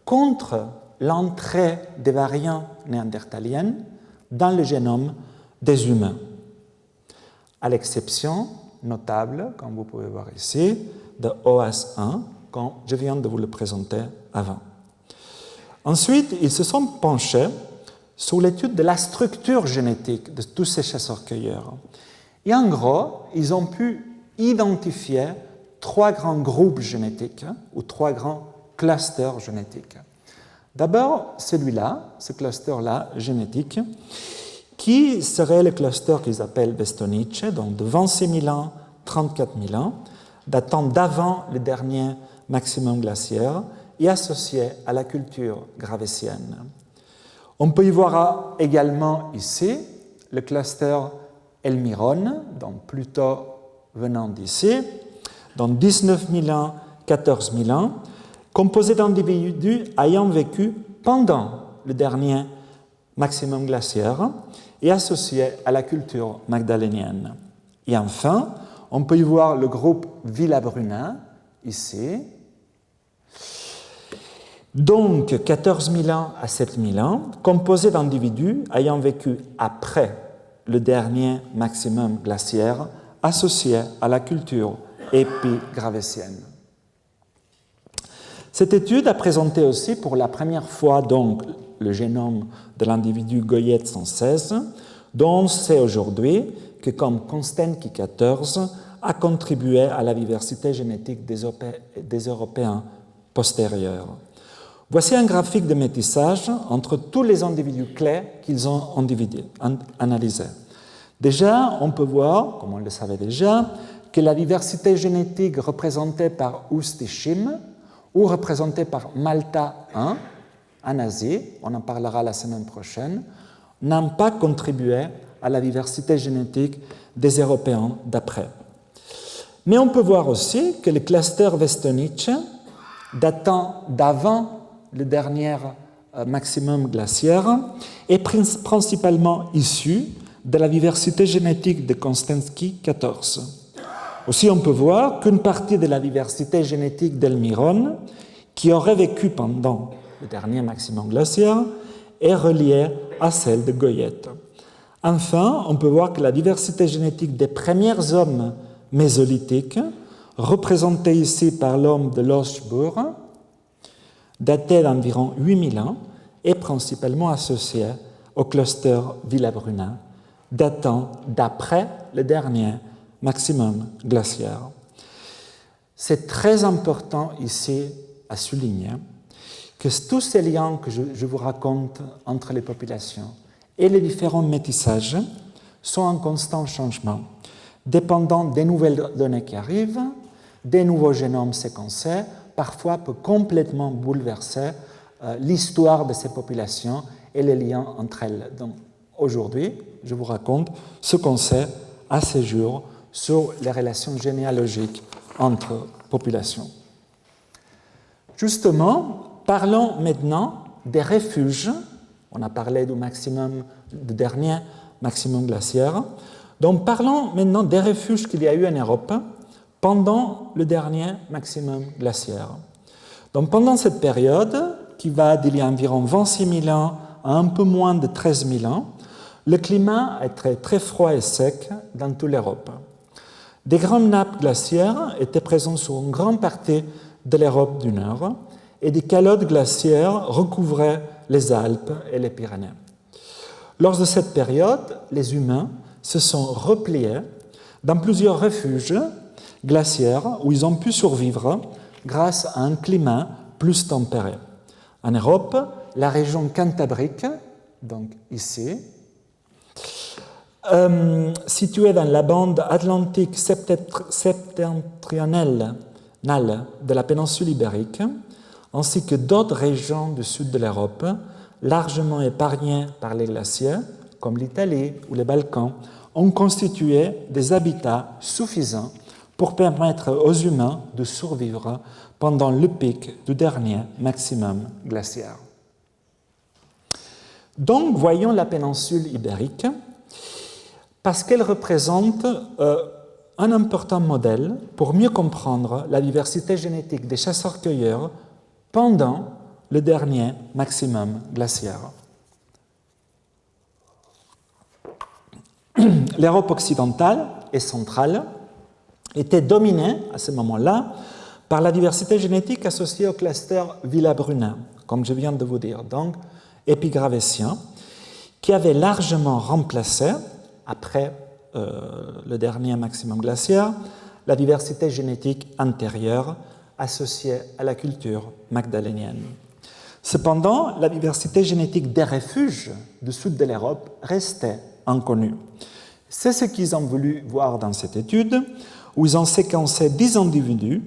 Speaker 1: contre l'entrée des variants néandertaliennes dans le génome des humains, à l'exception notable, comme vous pouvez voir ici, de OAS1, quand je viens de vous le présenter avant. Ensuite, ils se sont penchés sur l'étude de la structure génétique de tous ces chasseurs-cueilleurs. Et en gros, ils ont pu identifier 3 grands groupes génétiques ou 3 grands clusters génétiques. D'abord, celui-là, ce cluster-là génétique, qui serait le cluster qu'ils appellent Bestonice, donc de 26 000 ans, 34 000 ans, datant d'avant le dernier maximum glaciaire et associé à la culture gravétienne. On peut y voir également ici le cluster Elmiron, donc plutôt venant d'ici, dans 19 000 ans, 14 000 ans, composé d'individus ayant vécu pendant le dernier maximum glaciaire et associé à la culture magdalénienne. Et enfin, on peut y voir le groupe Villabrunin, ici. Donc, 14 000 ans à 7 000 ans, composé d'individus ayant vécu après le dernier maximum glaciaire associé à la culture épigravétienne. Cette étude a présenté aussi pour la première fois donc, le génome de l'individu Goyet 116, dont on sait aujourd'hui que, comme Kostenki XIV, a contribué à la diversité génétique des Européens postérieurs. Voici un graphique de métissage entre tous les individus clés qu'ils ont analysés. Déjà, on peut voir, comme on le savait déjà, que la diversité génétique représentée par Ustishim ou représentée par Malta 1 en Asie, on en parlera la semaine prochaine, n'ont pas contribué à la diversité génétique des Européens d'après. Mais on peut voir aussi que le cluster Westonice, datant d'avant le dernier maximum glaciaire, est principalement issu de la diversité génétique de Konstantsky 14. Aussi, on peut voir qu'une partie de la diversité génétique d'Elmiron, qui aurait vécu pendant le dernier maximum glaciaire, est reliée à celle de Goyette. Enfin, on peut voir que la diversité génétique des premiers hommes mésolithiques, représentée ici par l'homme de Loschbourg, daté d'environ 8000 ans, est principalement associée au cluster Villabrunin, datant d'après le dernier maximum glaciaire. C'est très important ici à souligner que tous ces liens que je vous raconte entre les populations et les différents métissages sont en constant changement, dépendant des nouvelles données qui arrivent, des nouveaux génomes séquencés, parfois peut complètement bouleverser l'histoire de ces populations et les liens entre elles. Donc aujourd'hui, je vous raconte ce qu'on sait à ce jour sur les relations généalogiques entre populations. Justement, parlons maintenant des refuges. On a parlé du dernier maximum glaciaire. Donc parlons maintenant des refuges qu'il y a eu en Europe pendant le dernier maximum glaciaire. Donc pendant cette période, qui va d'il y a environ 26 000 ans à un peu moins de 13 000 ans, le climat était très froid et sec dans toute l'Europe. Des grandes nappes glaciaires étaient présentes sur une grande partie de l'Europe du Nord et des calottes glaciaires recouvraient les Alpes et les Pyrénées. Lors de cette période, les humains se sont repliés dans plusieurs refuges glaciaires où ils ont pu survivre grâce à un climat plus tempéré. En Europe, la région cantabrique, donc ici, située dans la bande atlantique septentrionale de la péninsule ibérique, ainsi que d'autres régions du sud de l'Europe, largement épargnées par les glaciers, comme l'Italie ou les Balkans, ont constitué des habitats suffisants pour permettre aux humains de survivre pendant le pic du dernier maximum glaciaire. Donc, voyons la péninsule ibérique, parce qu'elle représente un important modèle pour mieux comprendre la diversité génétique des chasseurs-cueilleurs pendant le dernier maximum glaciaire. L'Europe occidentale et centrale était dominée à ce moment-là par la diversité génétique associée au cluster Villabrunin, comme je viens de vous dire, donc épigravésien, qui avait largement remplacé, après le dernier maximum glaciaire, la diversité génétique antérieure associée à la culture magdalénienne. Cependant, la diversité génétique des refuges du sud de l'Europe restait inconnue. C'est ce qu'ils ont voulu voir dans cette étude, où ils ont séquencé 10 individus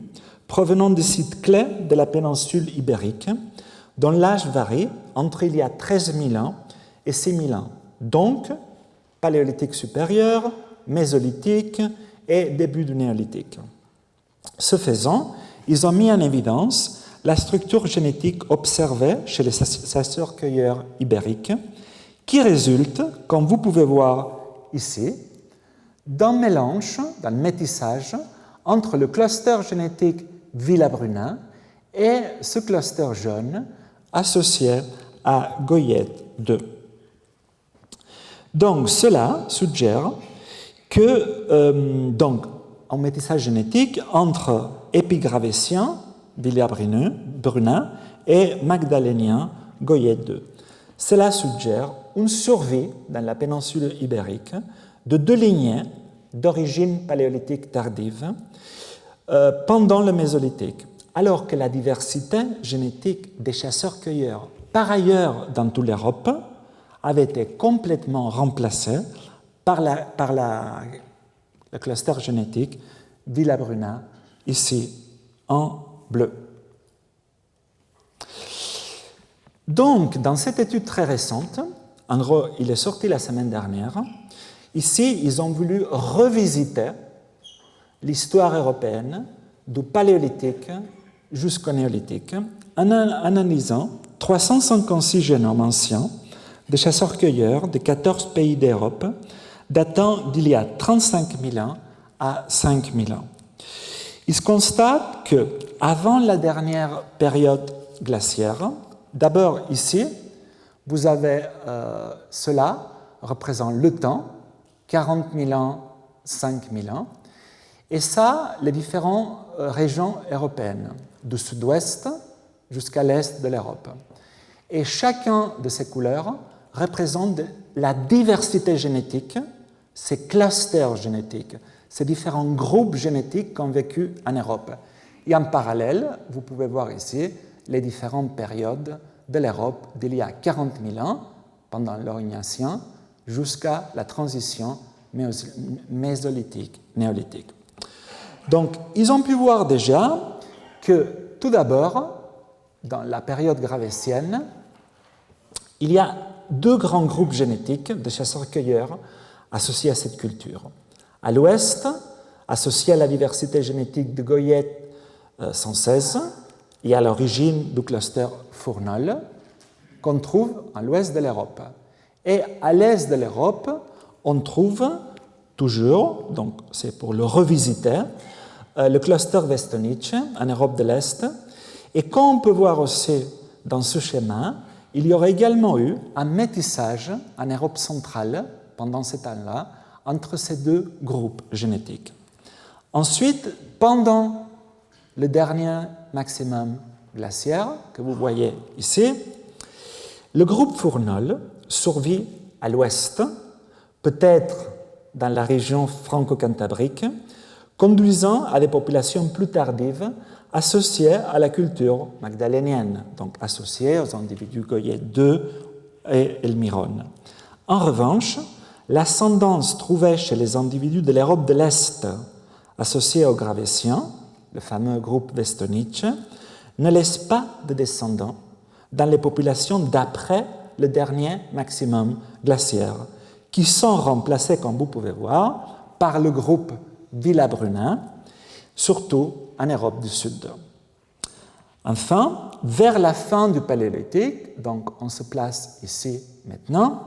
Speaker 1: provenant des sites clés de la péninsule ibérique, dont l'âge varie entre il y a 13 000 ans et 6 000 ans, donc paléolithique supérieur, mésolithique et début du néolithique. Ce faisant, ils ont mis en évidence la structure génétique observée chez les chasseurs-cueilleurs ibériques, qui résulte, comme vous pouvez voir ici, d'un mélange, d'un métissage entre le cluster génétique Villabrunin et ce cluster jaune associé à Goyette 2. Donc, cela suggère que, donc, un métissage génétique entre épigravésien, Villabrunin, et magdalénien, Goyette 2. Cela suggère une survie dans la péninsule ibérique de deux lignées d'origine paléolithique tardive pendant le Mésolithique, alors que la diversité génétique des chasseurs-cueilleurs, par ailleurs dans toute l'Europe, avait été complètement remplacée par le cluster génétique Villabruna, ici en bleu. Donc, dans cette étude très récente, en gros, il est sorti la semaine dernière, ici, ils ont voulu revisiter l'histoire européenne du Paléolithique jusqu'au Néolithique, en analysant 356 génomes anciens de chasseurs-cueilleurs de 14 pays d'Europe, datant d'il y a 35 000 ans à 5 000 ans. Il se constate qu'avant la dernière période glaciaire, d'abord ici, vous avez cela représente le temps, 40 000 ans, 5 000 ans, et ça, les différentes régions européennes, du sud-ouest jusqu'à l'est de l'Europe. Et chacun de ces couleurs représente la diversité génétique, ces clusters génétiques, ces différents groupes génétiques qui ont vécu en Europe. Et en parallèle, vous pouvez voir ici les différentes périodes de l'Europe d'il y a 40 000 ans, pendant l'Orignacien, jusqu'à la transition mésolithique, néolithique. Donc, ils ont pu voir déjà que, tout d'abord, dans la période gravétienne, il y a deux grands groupes génétiques de chasseurs-cueilleurs associés à cette culture. À l'ouest, associés à la diversité génétique de Goyette 116, et à l'origine du cluster Fournol, qu'on trouve à l'ouest de l'Europe. Et à l'est de l'Europe, on trouve toujours, donc c'est pour le revisiter, le cluster Westonice en Europe de l'Est. Et comme on peut voir aussi dans ce schéma, il y aurait également eu un métissage en Europe centrale pendant ce temps-là entre ces deux groupes génétiques. Ensuite, pendant le dernier maximum glaciaire que vous voyez ici, le groupe Fournol survit à l'ouest, peut-être dans la région franco-cantabrique, conduisant à des populations plus tardives associées à la culture magdalénienne, donc associées aux individus Goyette II et Elmiron. En revanche, l'ascendance trouvée chez les individus de l'Europe de l'Est associés aux Gravétiens, le fameux groupe Westonice, ne laisse pas de descendants dans les populations d'après le dernier maximum glaciaire, qui sont remplacés, comme vous pouvez voir, par le groupe Villabruna, surtout en Europe du Sud. Enfin, vers la fin du Paléolithique, donc on se place ici maintenant,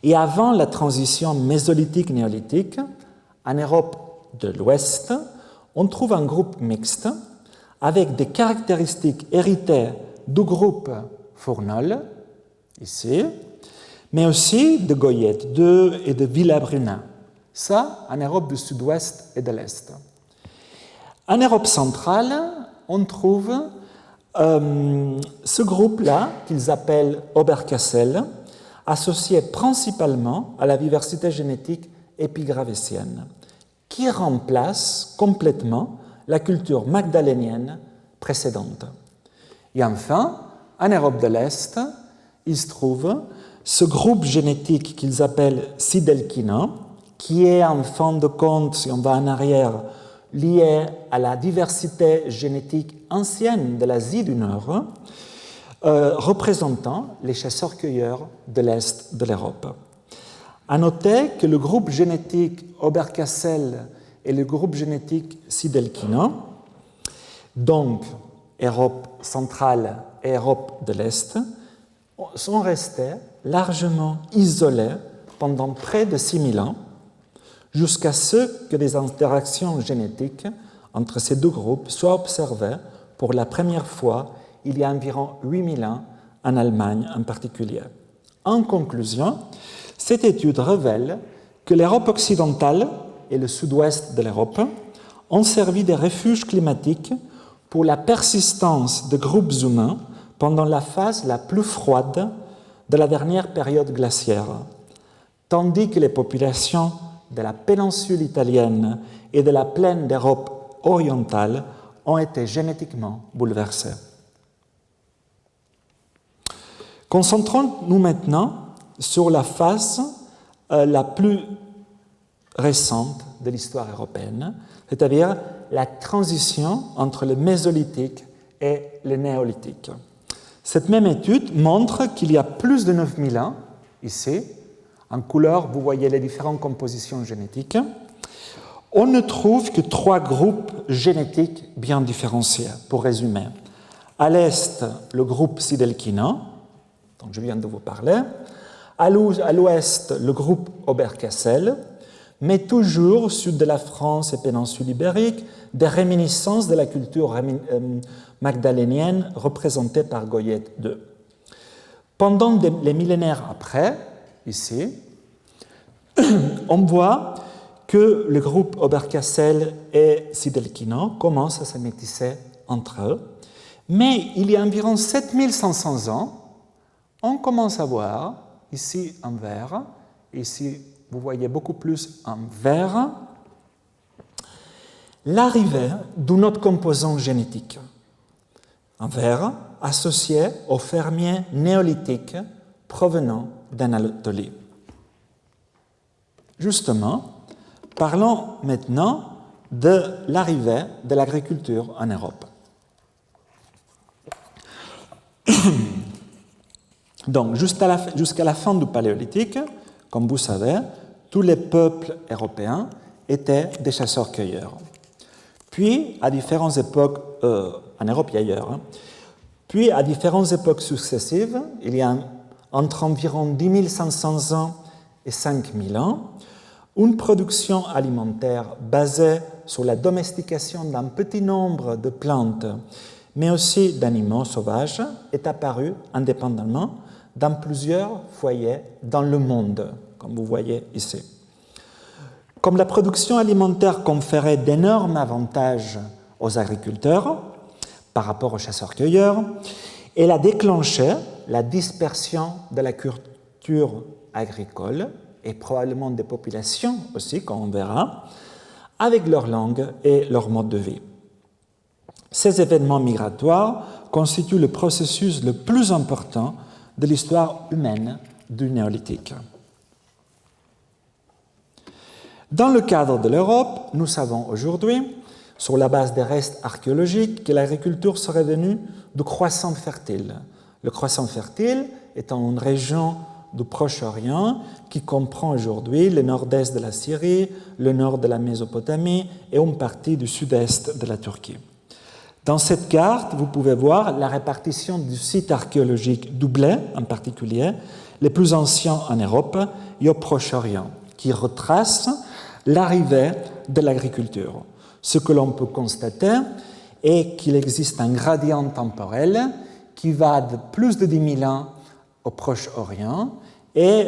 Speaker 1: et avant la transition mésolithique-néolithique, en Europe de l'Ouest, on trouve un groupe mixte avec des caractéristiques héritées du groupe Fournol, ici, mais aussi de Goyette II et de Villabruna. Ça, en Europe du Sud-Ouest et de l'Est. En Europe centrale, on trouve ce groupe-là, qu'ils appellent Oberkassel, associé principalement à la diversité génétique épigravétienne, qui remplace complètement la culture magdalénienne précédente. Et enfin, en Europe de l'Est, il se trouve ce groupe génétique qu'ils appellent Sidelkina, qui est en fin de compte, si on va en arrière, lié à la diversité génétique ancienne de l'Asie du Nord, représentant les chasseurs-cueilleurs de l'Est de l'Europe. À noter que le groupe génétique Oberkassel et le groupe génétique Sidelkina, donc Europe centrale et Europe de l'Est, sont restés largement isolés pendant près de 6000 ans, jusqu'à ce que des interactions génétiques entre ces deux groupes soient observées pour la première fois il y a environ 8000 ans en Allemagne en particulier. En conclusion, cette étude révèle que l'Europe occidentale et le sud-ouest de l'Europe ont servi de refuge climatique pour la persistance de groupes humains pendant la phase la plus froide de la dernière période glaciaire, tandis que les populations de la péninsule italienne et de la plaine d'Europe orientale ont été génétiquement bouleversées. Concentrons-nous maintenant sur la phase la plus récente de l'histoire européenne, c'est-à-dire la transition entre le mésolithique et le néolithique. Cette même étude montre qu'il y a plus de 9000 ans, ici, en couleur, vous voyez les différentes compositions génétiques, on ne trouve que 3 groupes génétiques bien différenciés, pour résumer. À l'est, le groupe Sidelkina, dont je viens de vous parler. À l'ouest, le groupe Oberkassel, mais toujours au sud de la France et péninsule ibérique, des réminiscences de la culture magdalénienne représentée par Goyette II. Pendant les millénaires après, ici, on voit que le groupe Oberkassel et Sidelkina commencent à se métisser entre eux, mais il y a environ 7500 ans, on commence à voir, ici en vert, ici vous voyez beaucoup plus en vert, l'arrivée d'un autre composant génétique, en vert, associé aux fermiers néolithiques provenant d'Anatolie. Justement, parlons maintenant de l'arrivée de l'agriculture en Europe. Donc, jusqu'à la fin du Paléolithique, comme vous savez, tous les peuples européens étaient des chasseurs-cueilleurs. Puis, à différentes époques, en Europe et ailleurs, puis à différentes époques successives, il y a entre environ 10 500 ans et 5 000 ans, une production alimentaire basée sur la domestication d'un petit nombre de plantes, mais aussi d'animaux sauvages, est apparue indépendamment dans plusieurs foyers dans le monde, comme vous voyez ici. Comme la production alimentaire conférait d'énormes avantages aux agriculteurs par rapport aux chasseurs-cueilleurs, elle a déclenché la dispersion de la culture agricole et probablement des populations aussi, comme on verra, avec leur langue et leur mode de vie. Ces événements migratoires constituent le processus le plus important de l'histoire humaine du néolithique. Dans le cadre de l'Europe, nous savons aujourd'hui, sur la base des restes archéologiques, que l'agriculture serait venue du croissant fertile. Le croissant fertile étant une région du Proche-Orient qui comprend aujourd'hui le nord-est de la Syrie, le nord de la Mésopotamie et une partie du sud-est de la Turquie. Dans cette carte, vous pouvez voir la répartition du site archéologique du blé, en particulier, les plus anciens en Europe et au Proche-Orient, qui retrace l'arrivée de l'agriculture. Ce que l'on peut constater est qu'il existe un gradient temporel qui va de plus de 10 000 ans au Proche-Orient et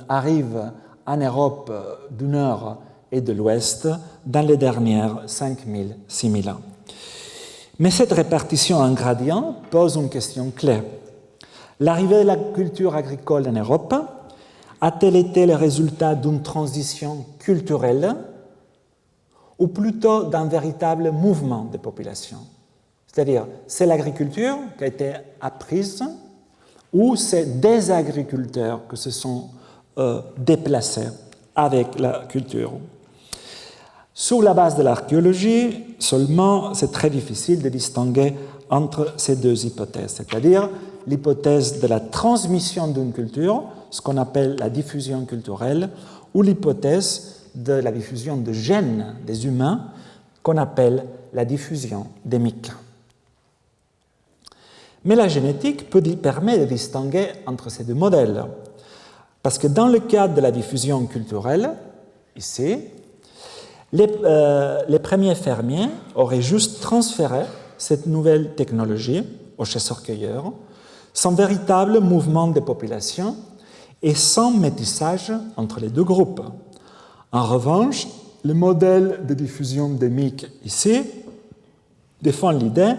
Speaker 1: arrive en Europe du Nord et de l'Ouest dans les dernières 5 000, 6 000 ans. Mais cette répartition en gradient pose une question clé. L'arrivée de la culture agricole en Europe a-t-elle été le résultat d'une transition culturelle ou plutôt d'un véritable mouvement des populations? C'est-à-dire, c'est l'agriculture qui a été apprise ou c'est des agriculteurs qui se sont déplacés avec la culture? Sur la base de l'archéologie, seulement, c'est très difficile de distinguer entre ces deux hypothèses, c'est-à-dire l'hypothèse de la transmission d'une culture, ce qu'on appelle la diffusion culturelle, ou l'hypothèse de la diffusion de gènes des humains, qu'on appelle la diffusion démique. Mais la génétique permet de distinguer entre ces deux modèles, parce que dans le cadre de la diffusion culturelle, ici, les premiers fermiers auraient juste transféré cette nouvelle technologie aux chasseurs-cueilleurs sans véritable mouvement des populations et sans métissage entre les deux groupes. En revanche, le modèle de diffusion démique ici défend l'idée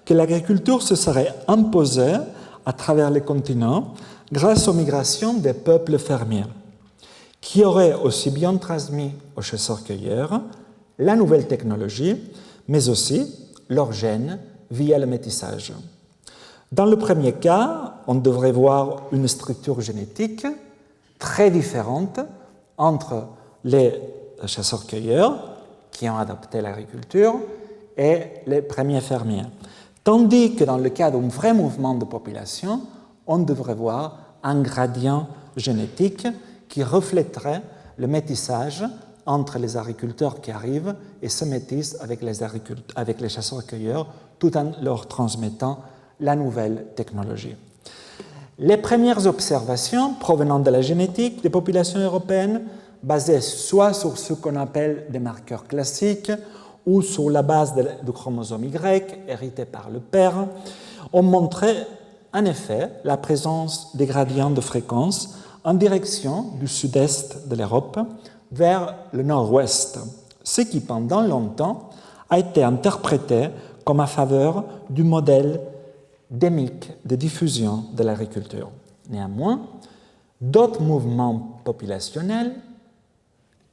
Speaker 1: que l'agriculture se serait imposée à travers les continents grâce aux migrations des peuples fermiers, qui auraient aussi bien transmis aux chasseurs-cueilleurs la nouvelle technologie, mais aussi leurs gènes via le métissage. Dans le premier cas, on devrait voir une structure génétique très différente entre les chasseurs-cueilleurs qui ont adopté l'agriculture et les premiers fermiers. Tandis que dans le cas d'un vrai mouvement de population, on devrait voir un gradient génétique qui reflèterait le métissage entre les agriculteurs qui arrivent et se métissent avec les chasseurs-cueilleurs tout en leur transmettant la nouvelle technologie. Les premières observations provenant de la génétique des populations européennes, basées soit sur ce qu'on appelle des marqueurs classiques ou sur la base du chromosome Y hérité par le père, ont montré en effet la présence des gradients de fréquence en direction du sud-est de l'Europe vers le nord-ouest, ce qui pendant longtemps a été interprété comme à faveur du modèle démique de diffusion de l'agriculture. Néanmoins, d'autres mouvements populationnels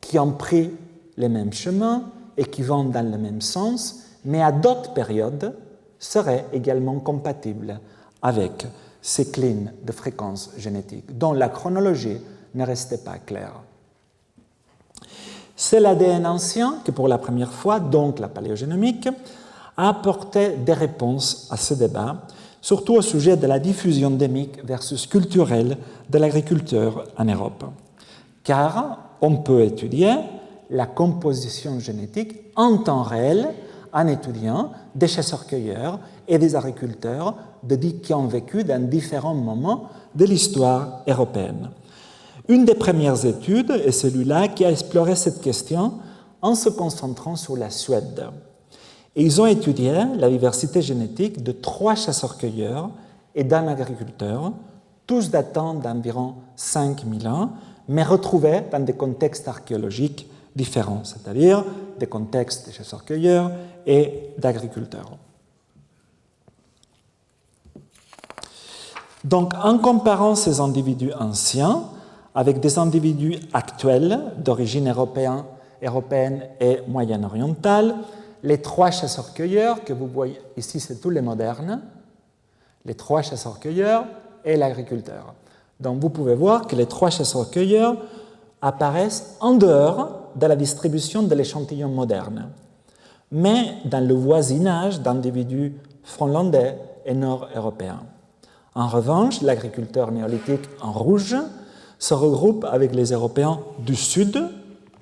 Speaker 1: qui ont pris les mêmes chemins et qui vont dans le même sens, mais à d'autres périodes, seraient également compatibles avec ces clines de fréquences génétiques, dont la chronologie ne restait pas claire. C'est l'ADN ancien qui, pour la première fois, donc la paléogénomique, a apporté des réponses à ce débat, surtout au sujet de la diffusion endémique versus culturelle de l'agriculteur en Europe. Car on peut étudier la composition génétique en temps réel en étudiant des chasseurs-cueilleurs et des agriculteurs qui ont vécu dans différents moments de l'histoire européenne. Une des premières études est celui-là qui a exploré cette question en se concentrant sur la Suède. Et ils ont étudié la diversité génétique de 3 chasseurs-cueilleurs et d'un agriculteur, tous datant d'environ 5000 ans, mais retrouvés dans des contextes archéologiques différents, c'est-à-dire des contextes de chasseurs-cueilleurs et d'agriculteurs. Donc, en comparant ces individus anciens avec des individus actuels d'origine européenne et moyen-orientale, les 3 chasseurs-cueilleurs que vous voyez ici, c'est tous les modernes, les 3 chasseurs-cueilleurs et l'agriculteur. Donc vous pouvez voir que les 3 chasseurs-cueilleurs apparaissent en dehors de la distribution de l'échantillon moderne, mais dans le voisinage d'individus finlandais et nord-européens. En revanche, l'agriculteur néolithique en rouge se regroupe avec les Européens du Sud,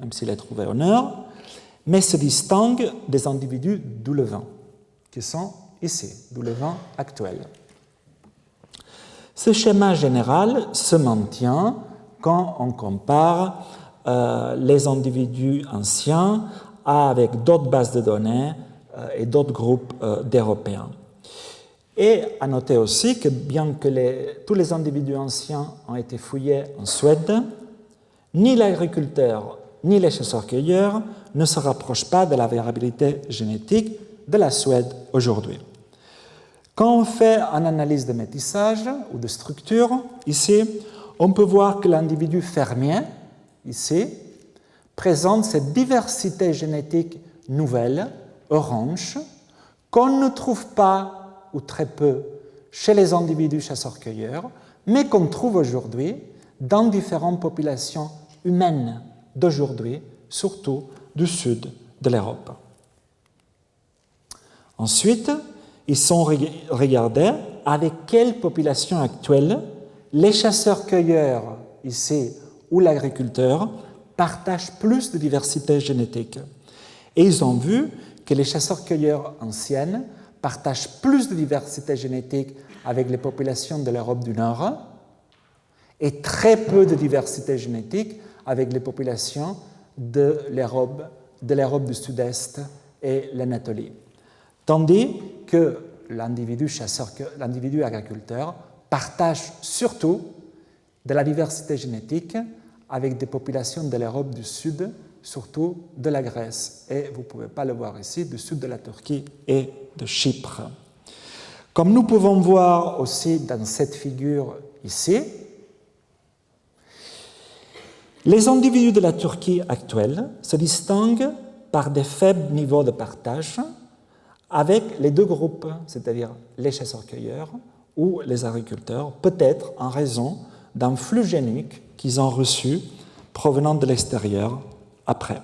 Speaker 1: même s'il est trouvé au nord, mais se distingue des individus du Levant, qui sont ici, du Levant actuel. Ce schéma général se maintient quand on compare les individus anciens avec d'autres bases de données et d'autres groupes d'Européens. Et à noter aussi que bien que tous les individus anciens ont été fouillés en Suède, ni l'agriculteur ni les chasseurs-cueilleurs ne se rapprochent pas de la variabilité génétique de la Suède aujourd'hui. Quand on fait une analyse de métissage ou de structure, ici, on peut voir que l'individu fermier, ici, présente cette diversité génétique nouvelle, orange, qu'on ne trouve pas ou très peu chez les individus chasseurs-cueilleurs, mais qu'on trouve aujourd'hui dans différentes populations humaines d'aujourd'hui, surtout du sud de l'Europe. Ensuite, ils sont regardés avec quelle population actuelle les chasseurs-cueilleurs, ici, ou l'agriculteur, partagent plus de diversité génétique. Et ils ont vu que les chasseurs-cueilleurs anciennes partagent plus de diversité génétique avec les populations de l'Europe du Nord et très peu de diversité génétique avec les populations de l'Europe du Sud-Est et l'Anatolie. Tandis que l'individu agriculteur partage surtout de la diversité génétique avec des populations de l'Europe du Sud, surtout de la Grèce, et vous ne pouvez pas le voir ici, du sud de la Turquie et de Chypre. Comme nous pouvons voir aussi dans cette figure ici, les individus de la Turquie actuelle se distinguent par des faibles niveaux de partage avec les 2 groupes, c'est-à-dire les chasseurs-cueilleurs ou les agriculteurs, peut-être en raison d'un flux génique qu'ils ont reçu provenant de l'extérieur après.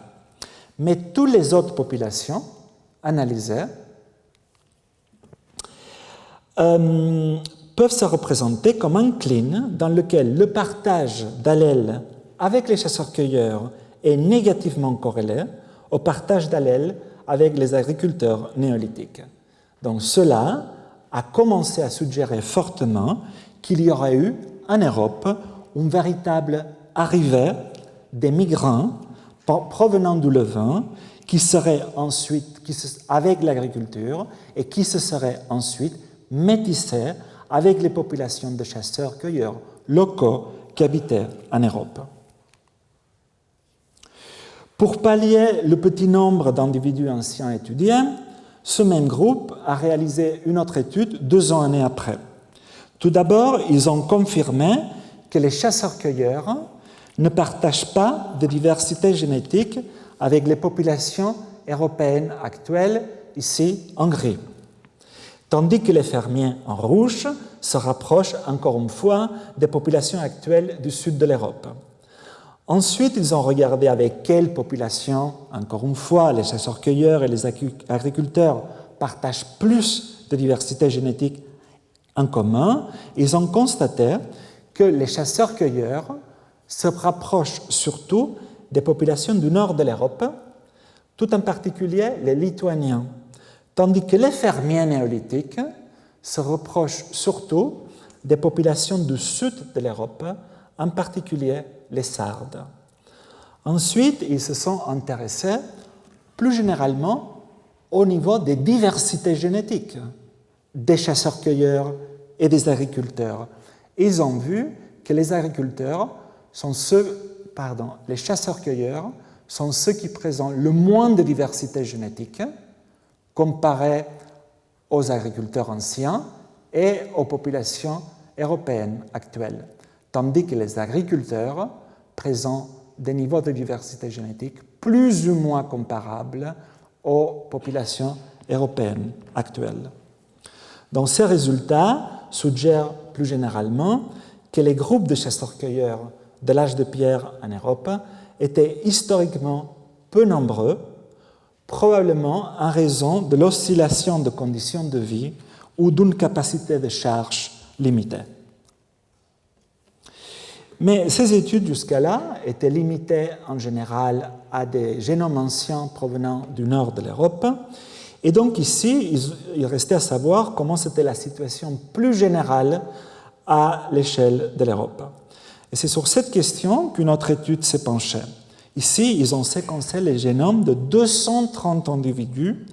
Speaker 1: Mais toutes les autres populations analysées peuvent se représenter comme un cline dans lequel le partage d'allèles avec les chasseurs-cueilleurs est négativement corrélé au partage d'allèles avec les agriculteurs néolithiques. Donc cela a commencé à suggérer fortement qu'il y aurait eu en Europe une véritable arrivée des migrants provenant du Levant qui seraient ensuite, avec l'agriculture, et qui se seraient ensuite métissés avec les populations de chasseurs-cueilleurs locaux qui habitaient en Europe. Pour pallier le petit nombre d'individus anciens étudiés, ce même groupe a réalisé une autre étude 2 années après. Tout d'abord, ils ont confirmé que les chasseurs-cueilleurs ne partagent pas de diversité génétique avec les populations européennes actuelles, ici en gris, tandis que les fermiers en rouge se rapprochent encore une fois des populations actuelles du sud de l'Europe. Ensuite, ils ont regardé avec quelles populations, encore une fois, les chasseurs-cueilleurs et les agriculteurs partagent plus de diversité génétique en commun. Ils ont constaté que les chasseurs-cueilleurs se rapprochent surtout des populations du nord de l'Europe, tout en particulier les Lituaniens, tandis que les fermiers néolithiques se rapprochent surtout des populations du sud de l'Europe, en particulier les Sardes. Ensuite, ils se sont intéressés plus généralement au niveau des diversités génétiques des chasseurs-cueilleurs et des agriculteurs. Ils ont vu que les chasseurs-cueilleurs sont ceux qui présentent le moins de diversité génétique comparé aux agriculteurs anciens et aux populations européennes actuelles, tandis que les agriculteurs présentent des niveaux de diversité génétique plus ou moins comparables aux populations européennes actuelles. Donc, ces résultats suggèrent plus généralement que les groupes de chasseurs-cueilleurs de l'âge de pierre en Europe étaient historiquement peu nombreux, probablement en raison de l'oscillation de conditions de vie ou d'une capacité de charge limitée. Mais ces études jusqu'à là étaient limitées en général à des génomes anciens provenant du nord de l'Europe. Et donc ici, il restait à savoir comment c'était la situation plus générale à l'échelle de l'Europe. Et c'est sur cette question qu'une autre étude s'est penchée. Ici, ils ont séquencé les génomes de 230 individus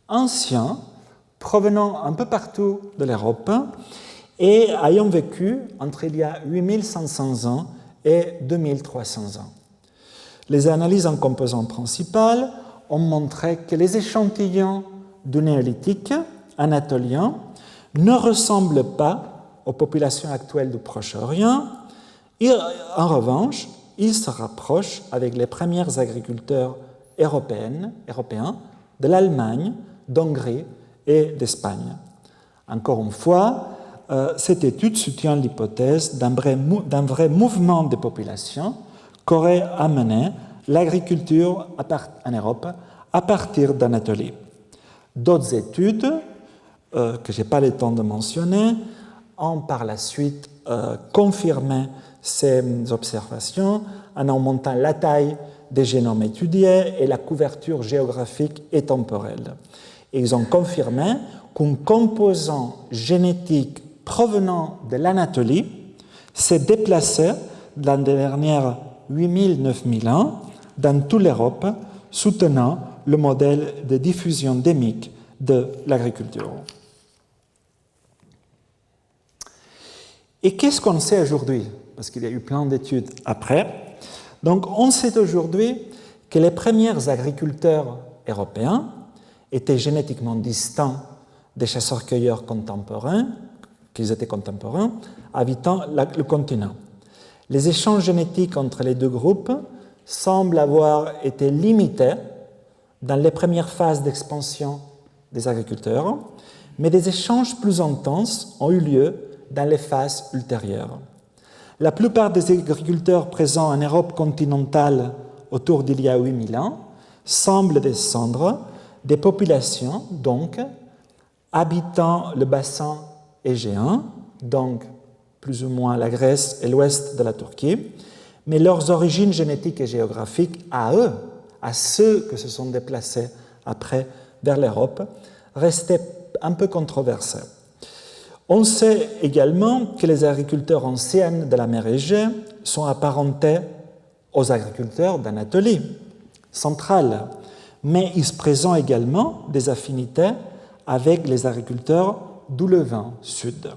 Speaker 1: anciens provenant un peu partout de l'Europe et ayant vécu entre il y a 8500 ans et 2300 ans. Les analyses en composants principales ont montré que les échantillons du néolithique anatolien ne ressemblent pas aux populations actuelles du Proche-Orient et en revanche, ils se rapprochent avec les premiers agriculteurs européens de l'Allemagne, d'Hongrie et d'Espagne. Encore une fois, cette étude soutient l'hypothèse d'un vrai mouvement de population qu'aurait amené l'agriculture en Europe à partir d'Anatolie. D'autres études, que je n'ai pas le temps de mentionner, ont par la suite confirmé ces observations en augmentant la taille des génomes étudiés et la couverture géographique et temporelle. Et ils ont confirmé qu'un composant génétique provenant de l'Anatolie s'est déplacé dans les dernières 8000-9000 ans dans toute l'Europe, soutenant le modèle de diffusion endémique de l'agriculture. Et qu'est-ce qu'on sait aujourd'hui? Parce qu'il y a eu plein d'études après. Donc, on sait aujourd'hui que les premiers agriculteurs européens étaient génétiquement distincts des chasseurs-cueilleurs contemporains, qu'ils étaient contemporains, habitant le continent. Les échanges génétiques entre les deux groupes semblent avoir été limités dans les premières phases d'expansion des agriculteurs, mais des échanges plus intenses ont eu lieu dans les phases ultérieures. La plupart des agriculteurs présents en Europe continentale autour d'il y a 8000 ans semble descendre des populations, donc, habitant le bassin égéen, donc plus ou moins la Grèce et l'ouest de la Turquie, mais leurs origines génétiques et géographiques à eux, à ceux qui se sont déplacés après vers l'Europe, restaient un peu controversées. On sait également que les agriculteurs anciens de la mer Égée sont apparentés aux agriculteurs d'Anatolie centrale, mais ils présentent également des affinités avec les agriculteurs du Levant sud.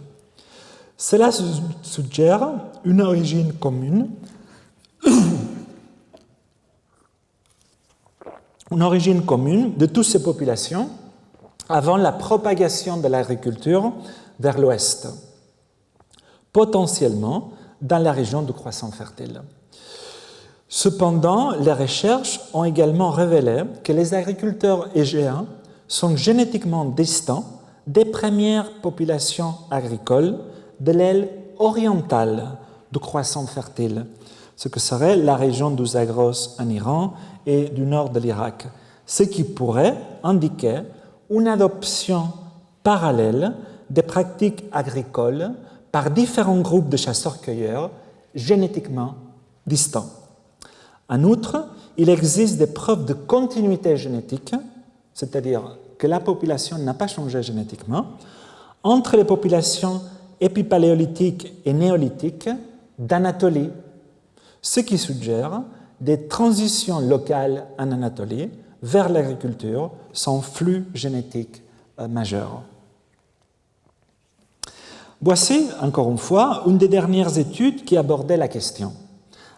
Speaker 1: Cela suggère une origine commune, de toutes ces populations avant la propagation de l'agriculture vers l'ouest, potentiellement dans la région du croissant fertile. Cependant, les recherches ont également révélé que les agriculteurs égéens sont génétiquement distants des premières populations agricoles de l'aile orientale du croissant fertile, ce que serait la région du Zagros en Iran et du nord de l'Irak, ce qui pourrait indiquer une adoption parallèle des pratiques agricoles par différents groupes de chasseurs-cueilleurs génétiquement distants. En outre, il existe des preuves de continuité génétique, c'est-à-dire que la population n'a pas changé génétiquement, entre les populations épipaléolithiques et néolithiques d'Anatolie, ce qui suggère des transitions locales en Anatolie vers l'agriculture sans flux génétique majeur. Voici, encore une fois, une des dernières études qui abordait la question,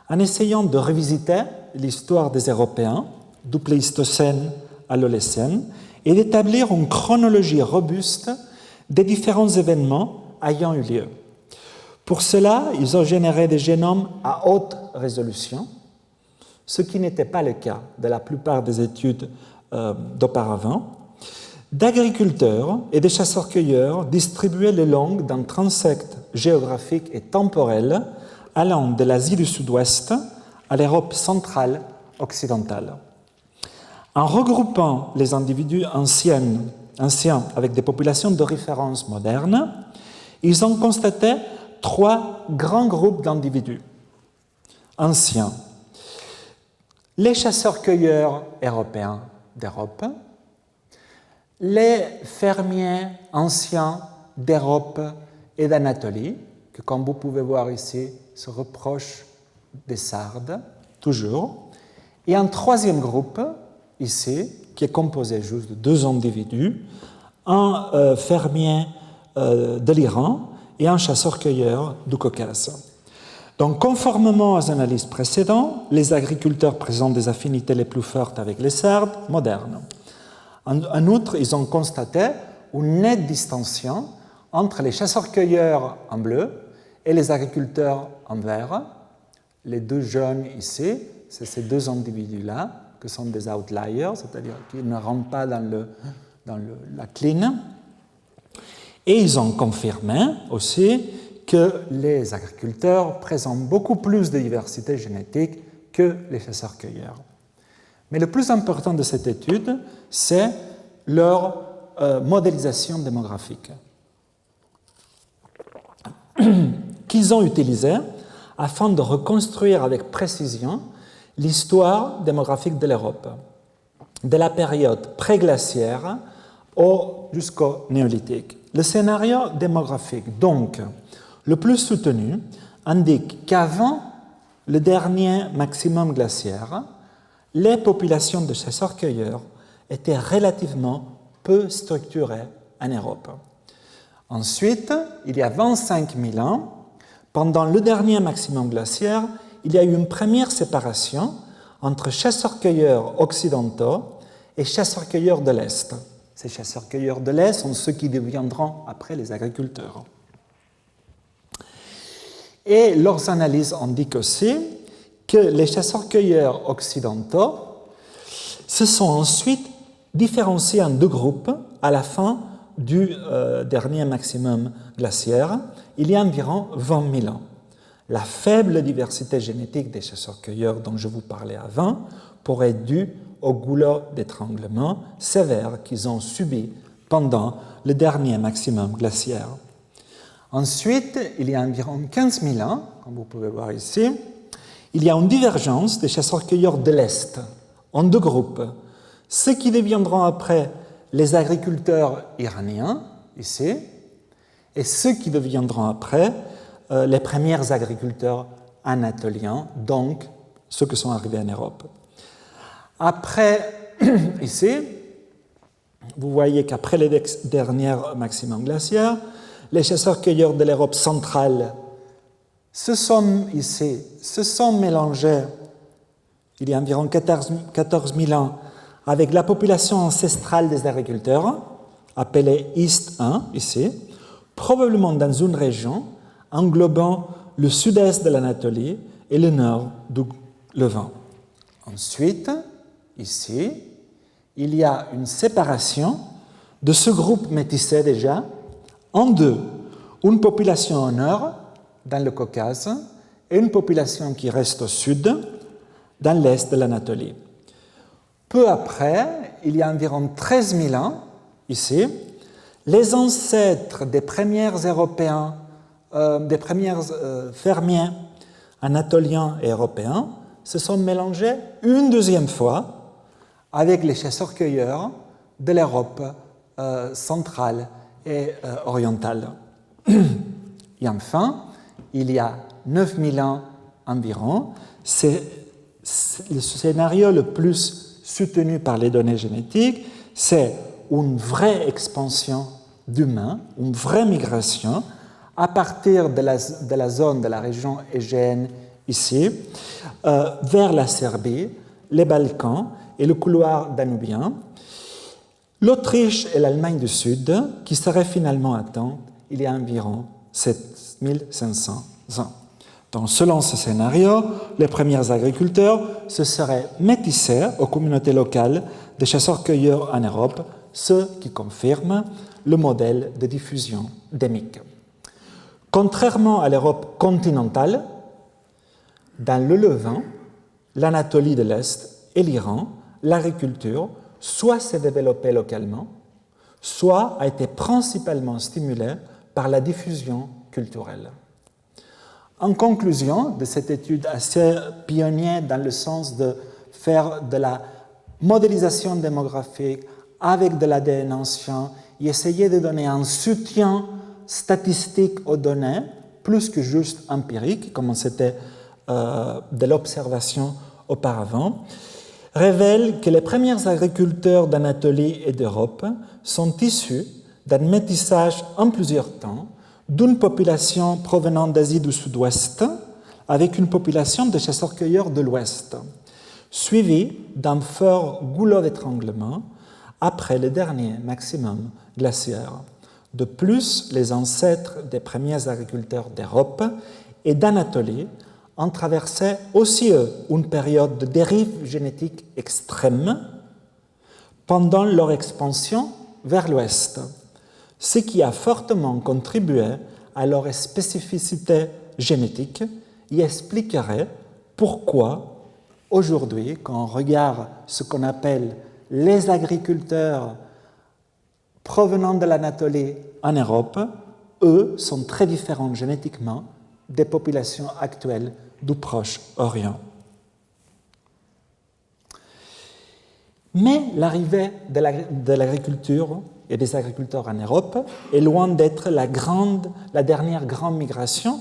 Speaker 1: en essayant de revisiter l'histoire des Européens, du Pléistocène à l'Olécène, et d'établir une chronologie robuste des différents événements ayant eu lieu. Pour cela, ils ont généré des génomes à haute résolution, ce qui n'était pas le cas de la plupart des études d'auparavant, d'agriculteurs et de chasseurs-cueilleurs distribués le long d'un transect géographique et temporel allant de l'Asie du Sud-Ouest à l'Europe centrale occidentale. En regroupant les individus anciens avec des populations de référence modernes, ils ont constaté 3 grands groupes d'individus anciens. Les chasseurs-cueilleurs européens d'Europe, les fermiers anciens d'Europe et d'Anatolie, qui, comme vous pouvez voir ici, se rapprochent des Sardes, toujours. Et un 3e groupe, ici, qui est composé juste de 2 individus, un fermier de l'Iran et un chasseur-cueilleur du Caucase. Donc, conformément aux analyses précédentes, les agriculteurs présentent des affinités les plus fortes avec les Sardes modernes. En outre, ils ont constaté une nette distinction entre les chasseurs-cueilleurs en bleu et les agriculteurs en vert. Les 2 jaunes ici, c'est ces 2 individus-là, qui sont des outliers, c'est-à-dire qui ne rentrent pas dans la clean. Et ils ont confirmé aussi que les agriculteurs présentent beaucoup plus de diversité génétique que les chasseurs-cueilleurs. Mais le plus important de cette étude, c'est leur modélisation démographique qu'ils ont utilisée afin de reconstruire avec précision l'histoire démographique de l'Europe, de la période préglaciaire jusqu'au néolithique. Le scénario démographique, donc, le plus soutenu, indique qu'avant le dernier maximum glaciaire, les populations de chasseurs-cueilleurs étaient relativement peu structurées en Europe. Ensuite, il y a 25 000 ans, pendant le dernier maximum glaciaire, il y a eu une première séparation entre chasseurs-cueilleurs occidentaux et chasseurs-cueilleurs de l'Est. Ces chasseurs-cueilleurs de l'Est sont ceux qui deviendront après les agriculteurs. Et leurs analyses indiquent aussi que les chasseurs-cueilleurs occidentaux se sont ensuite différenciés en 2 groupes à la fin du dernier maximum glaciaire, il y a environ 20 000 ans. La faible diversité génétique des chasseurs-cueilleurs dont je vous parlais avant pourrait être due
Speaker 2: au goulot d'étranglement sévère qu'ils ont subi pendant le dernier maximum glaciaire.
Speaker 1: Ensuite, il y a environ 15 000 ans, comme vous pouvez voir ici,
Speaker 2: il y a une divergence des chasseurs-cueilleurs de l'Est en deux groupes. Ceux qui deviendront après les agriculteurs iraniens, ici, et ceux qui deviendront après les premiers agriculteurs anatoliens, donc ceux qui sont arrivés en Europe. Après, ici, vous voyez qu'après les derniers maximums glaciaires, les chasseurs-cueilleurs de l'Europe centrale se sont mélangés, il y a environ 14 000 ans, avec la population ancestrale des agriculteurs, appelée East 1, ici, probablement dans une région englobant le sud-est de l'Anatolie et le nord du Levant.
Speaker 1: Ensuite, ici, il y a une séparation
Speaker 2: de ce groupe métissé déjà en deux. Une population au nord, dans le Caucase, et une population qui reste au sud, dans l'est de l'Anatolie.
Speaker 1: Peu après, il y a environ 13 000 ans,
Speaker 2: ici, les ancêtres des premiers Européens, des premiers fermiers anatoliens et européens se sont mélangés une deuxième fois
Speaker 1: avec les chasseurs-cueilleurs de l'Europe centrale et orientale. Et enfin, il y a 9 000 ans environ, c'est le scénario le plus soutenu par les données génétiques, c'est une vraie expansion d'humains, une vraie migration à partir de la zone de la région égéenne ici, vers la Serbie, les Balkans et le couloir danubien, l'Autriche et l'Allemagne du Sud, qui seraient finalement atteints il y a environ 7500 ans. Donc, selon ce scénario, les premiers agriculteurs se seraient métissés aux communautés locales des chasseurs-cueilleurs en Europe, ce qui confirme le modèle de diffusion démique. Contrairement à l'Europe continentale, dans le Levant, l'Anatolie de l'Est et l'Iran, l'agriculture soit s'est développée localement, soit a été principalement stimulée par la diffusion culturelle. En conclusion de cette étude assez pionnière dans le sens de faire de la modélisation démographique avec de l'ADN ancien et essayer de donner un soutien statistique aux données, plus que juste empirique, comme c'était de l'observation auparavant, révèle que les premiers agriculteurs d'Anatolie et d'Europe sont issus d'un métissage en plusieurs temps d'une population provenant d'Asie du Sud-Ouest avec une population de chasseurs-cueilleurs de l'Ouest, suivie d'un fort goulot d'étranglement après le dernier maximum glaciaire. De plus, les ancêtres des premiers agriculteurs d'Europe et d'Anatolie ont traversé aussi eux une période de dérive génétique extrême pendant leur expansion vers l'Ouest, ce qui a fortement contribué à leur spécificité génétique et expliquerait pourquoi aujourd'hui, quand on regarde ce qu'on appelle les agriculteurs provenant de l'Anatolie en Europe, eux sont très différents génétiquement des populations actuelles du Proche-Orient. Mais l'arrivée de l'agriculture et des agriculteurs en Europe est loin d'être la dernière grande migration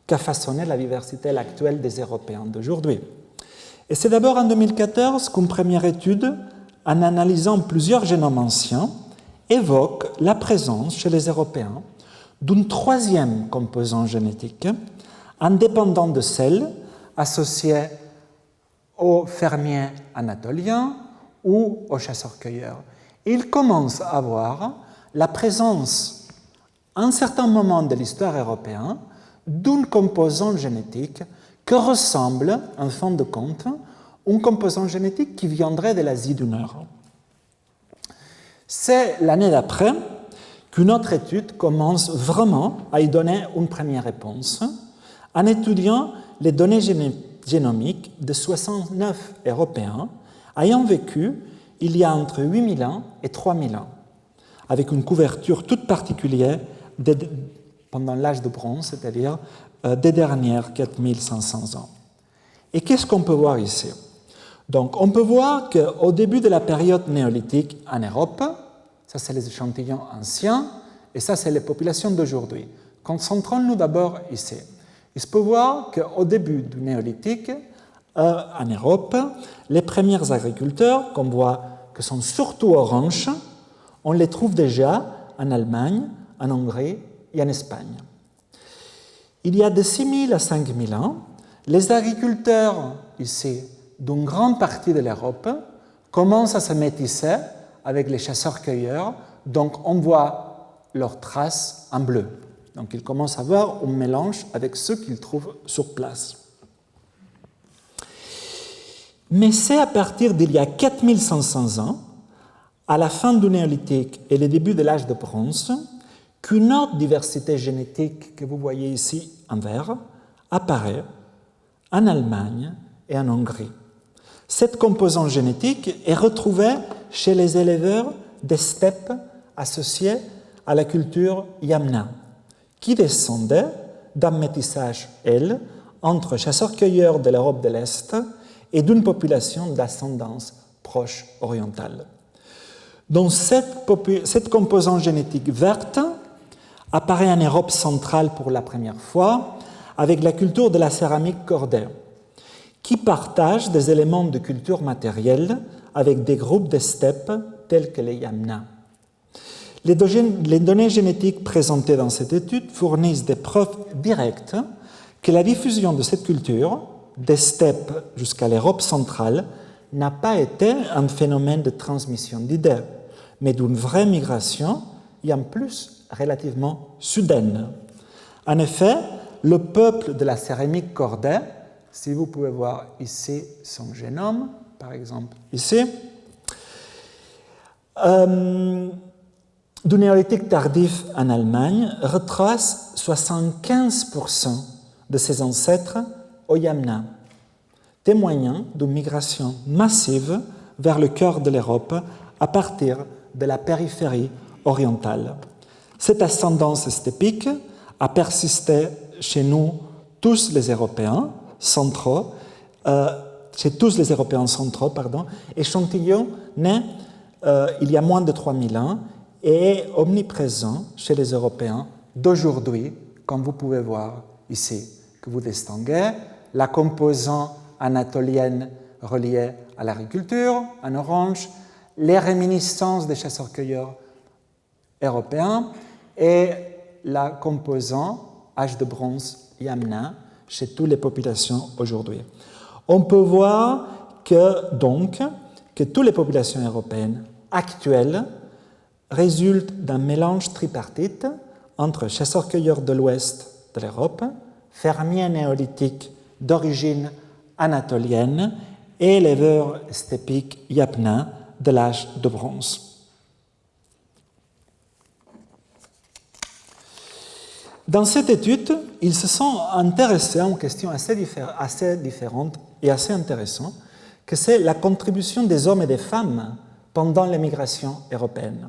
Speaker 1: qu'a façonné la diversité actuelle des Européens d'aujourd'hui. Et c'est d'abord en 2014 qu'une première étude, en analysant plusieurs génomes anciens, évoque la présence chez les Européens d'une troisième composante génétique, indépendant de celle associée aux fermiers anatoliens ou aux chasseurs-cueilleurs. Il commence à voir la présence, à un certain moment de l'histoire européenne, d'une composante génétique qui ressemble, en fin de compte, à une composante génétique qui viendrait de l'Asie du Nord. C'est l'année d'après qu'une autre étude commence vraiment à y donner une première réponse en étudiant les données génomiques de 69 Européens
Speaker 2: ayant vécu il y a entre 8000 ans et 3000 ans, avec une couverture toute particulière pendant l'âge de bronze, c'est-à-dire des dernières 4500 ans. Et qu'est-ce qu'on peut voir ici? Donc, on peut voir qu'au début de la période néolithique en Europe, ça c'est les échantillons anciens, et ça c'est les populations d'aujourd'hui. Concentrons-nous d'abord ici. Il se peut voir qu'au début du néolithique, en Europe, les premiers agriculteurs, qu'on voit que sont surtout oranges, on les trouve déjà en Allemagne, en Hongrie et en Espagne. Il y a de 6000 à 5000 ans, les agriculteurs ici d'une grande partie de l'Europe commencent à se métisser avec les chasseurs-cueilleurs, donc on voit leurs traces en bleu. Donc ils commencent à avoir un mélange avec ceux qu'ils trouvent sur place. Mais c'est à partir d'il y a 4500 ans, à la fin du néolithique et le début de l'âge de bronze, qu'une autre diversité génétique que vous voyez ici en vert apparaît en Allemagne et en Hongrie. Cette composante génétique est retrouvée chez les éleveurs des steppes associés à la culture Yamna, qui descendaient d'un métissage, entre chasseurs-cueilleurs de l'Europe de l'Est et d'une population d'ascendance proche orientale. Donc cette composante génétique verte apparaît en Europe centrale pour la première fois avec la culture de la céramique cordée, qui partage des éléments de culture matérielle avec des groupes de steppes tels que les Yamna. Les données génétiques présentées dans cette étude fournissent des preuves directes que la diffusion de cette culture, des steppes jusqu'à l'Europe centrale, n'a pas été un phénomène de transmission d'idées, mais d'une vraie migration et en plus relativement soudaine. En effet, le peuple de la céramique cordée, si vous pouvez voir ici son génome, par exemple ici, du néolithique tardif en Allemagne, retrace 75% de ses ancêtres au Yamna, témoignant d'une migration massive vers le cœur de l'Europe à partir de la périphérie orientale. Cette ascendance steppique a persisté chez nous tous les Européens centraux, échantillon né il y a moins de 3000 ans et omniprésent chez les Européens d'aujourd'hui, comme vous pouvez voir ici, que vous distinguez, la composante anatolienne reliée à l'agriculture, en orange, les réminiscences des chasseurs-cueilleurs européens et la composante âge de bronze Yamna chez toutes les populations aujourd'hui. On peut voir que toutes les populations européennes actuelles résultent d'un mélange tripartite entre chasseurs-cueilleurs de l'ouest de l'Europe, fermiers néolithiques d'origine anatolienne et éleveurs steppiques Yamna de l'âge de bronze. Dans cette étude, ils se sont intéressés à une question assez différente et assez intéressante, que c'est la contribution des hommes et des femmes pendant les migrations européennes,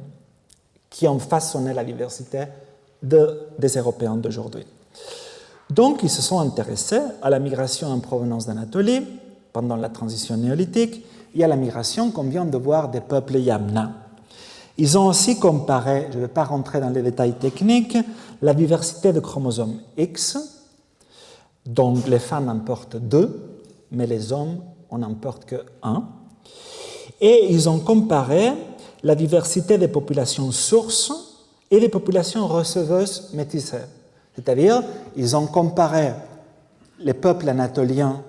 Speaker 2: qui ont façonné la diversité des Européens d'aujourd'hui. Donc, ils se sont intéressés à la migration en provenance d'Anatolie pendant la transition néolithique et à la migration qu'on vient de voir des peuples Yamna. Ils ont aussi comparé, je ne vais pas rentrer dans les détails techniques, la diversité de chromosomes X, dont les femmes en portent 2, mais les hommes, on n'en porte que 1. Et ils ont comparé la diversité des populations sources et des populations receveuses métissées. C'est-à-dire, ils ont comparé les peuples anatoliens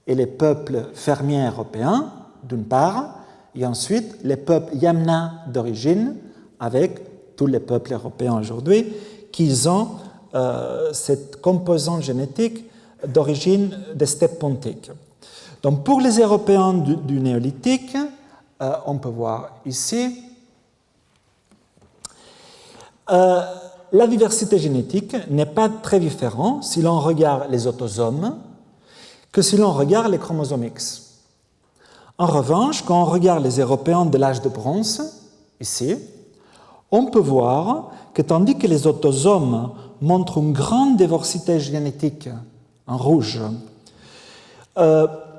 Speaker 2: et les peuples fermiers européens, d'une part, et ensuite les peuples Yamna d'origine, avec tous les peuples européens aujourd'hui, qui ont cette composante génétique d'origine des steppes pontiques. Donc pour les Européens du néolithique, on peut voir ici la diversité génétique n'est pas très différente si l'on regarde les autosomes que si l'on regarde les chromosomes X. En revanche, quand on regarde les Européens de l'âge de bronze, ici, on peut voir que tandis que les autosomes montrent une grande diversité génétique en rouge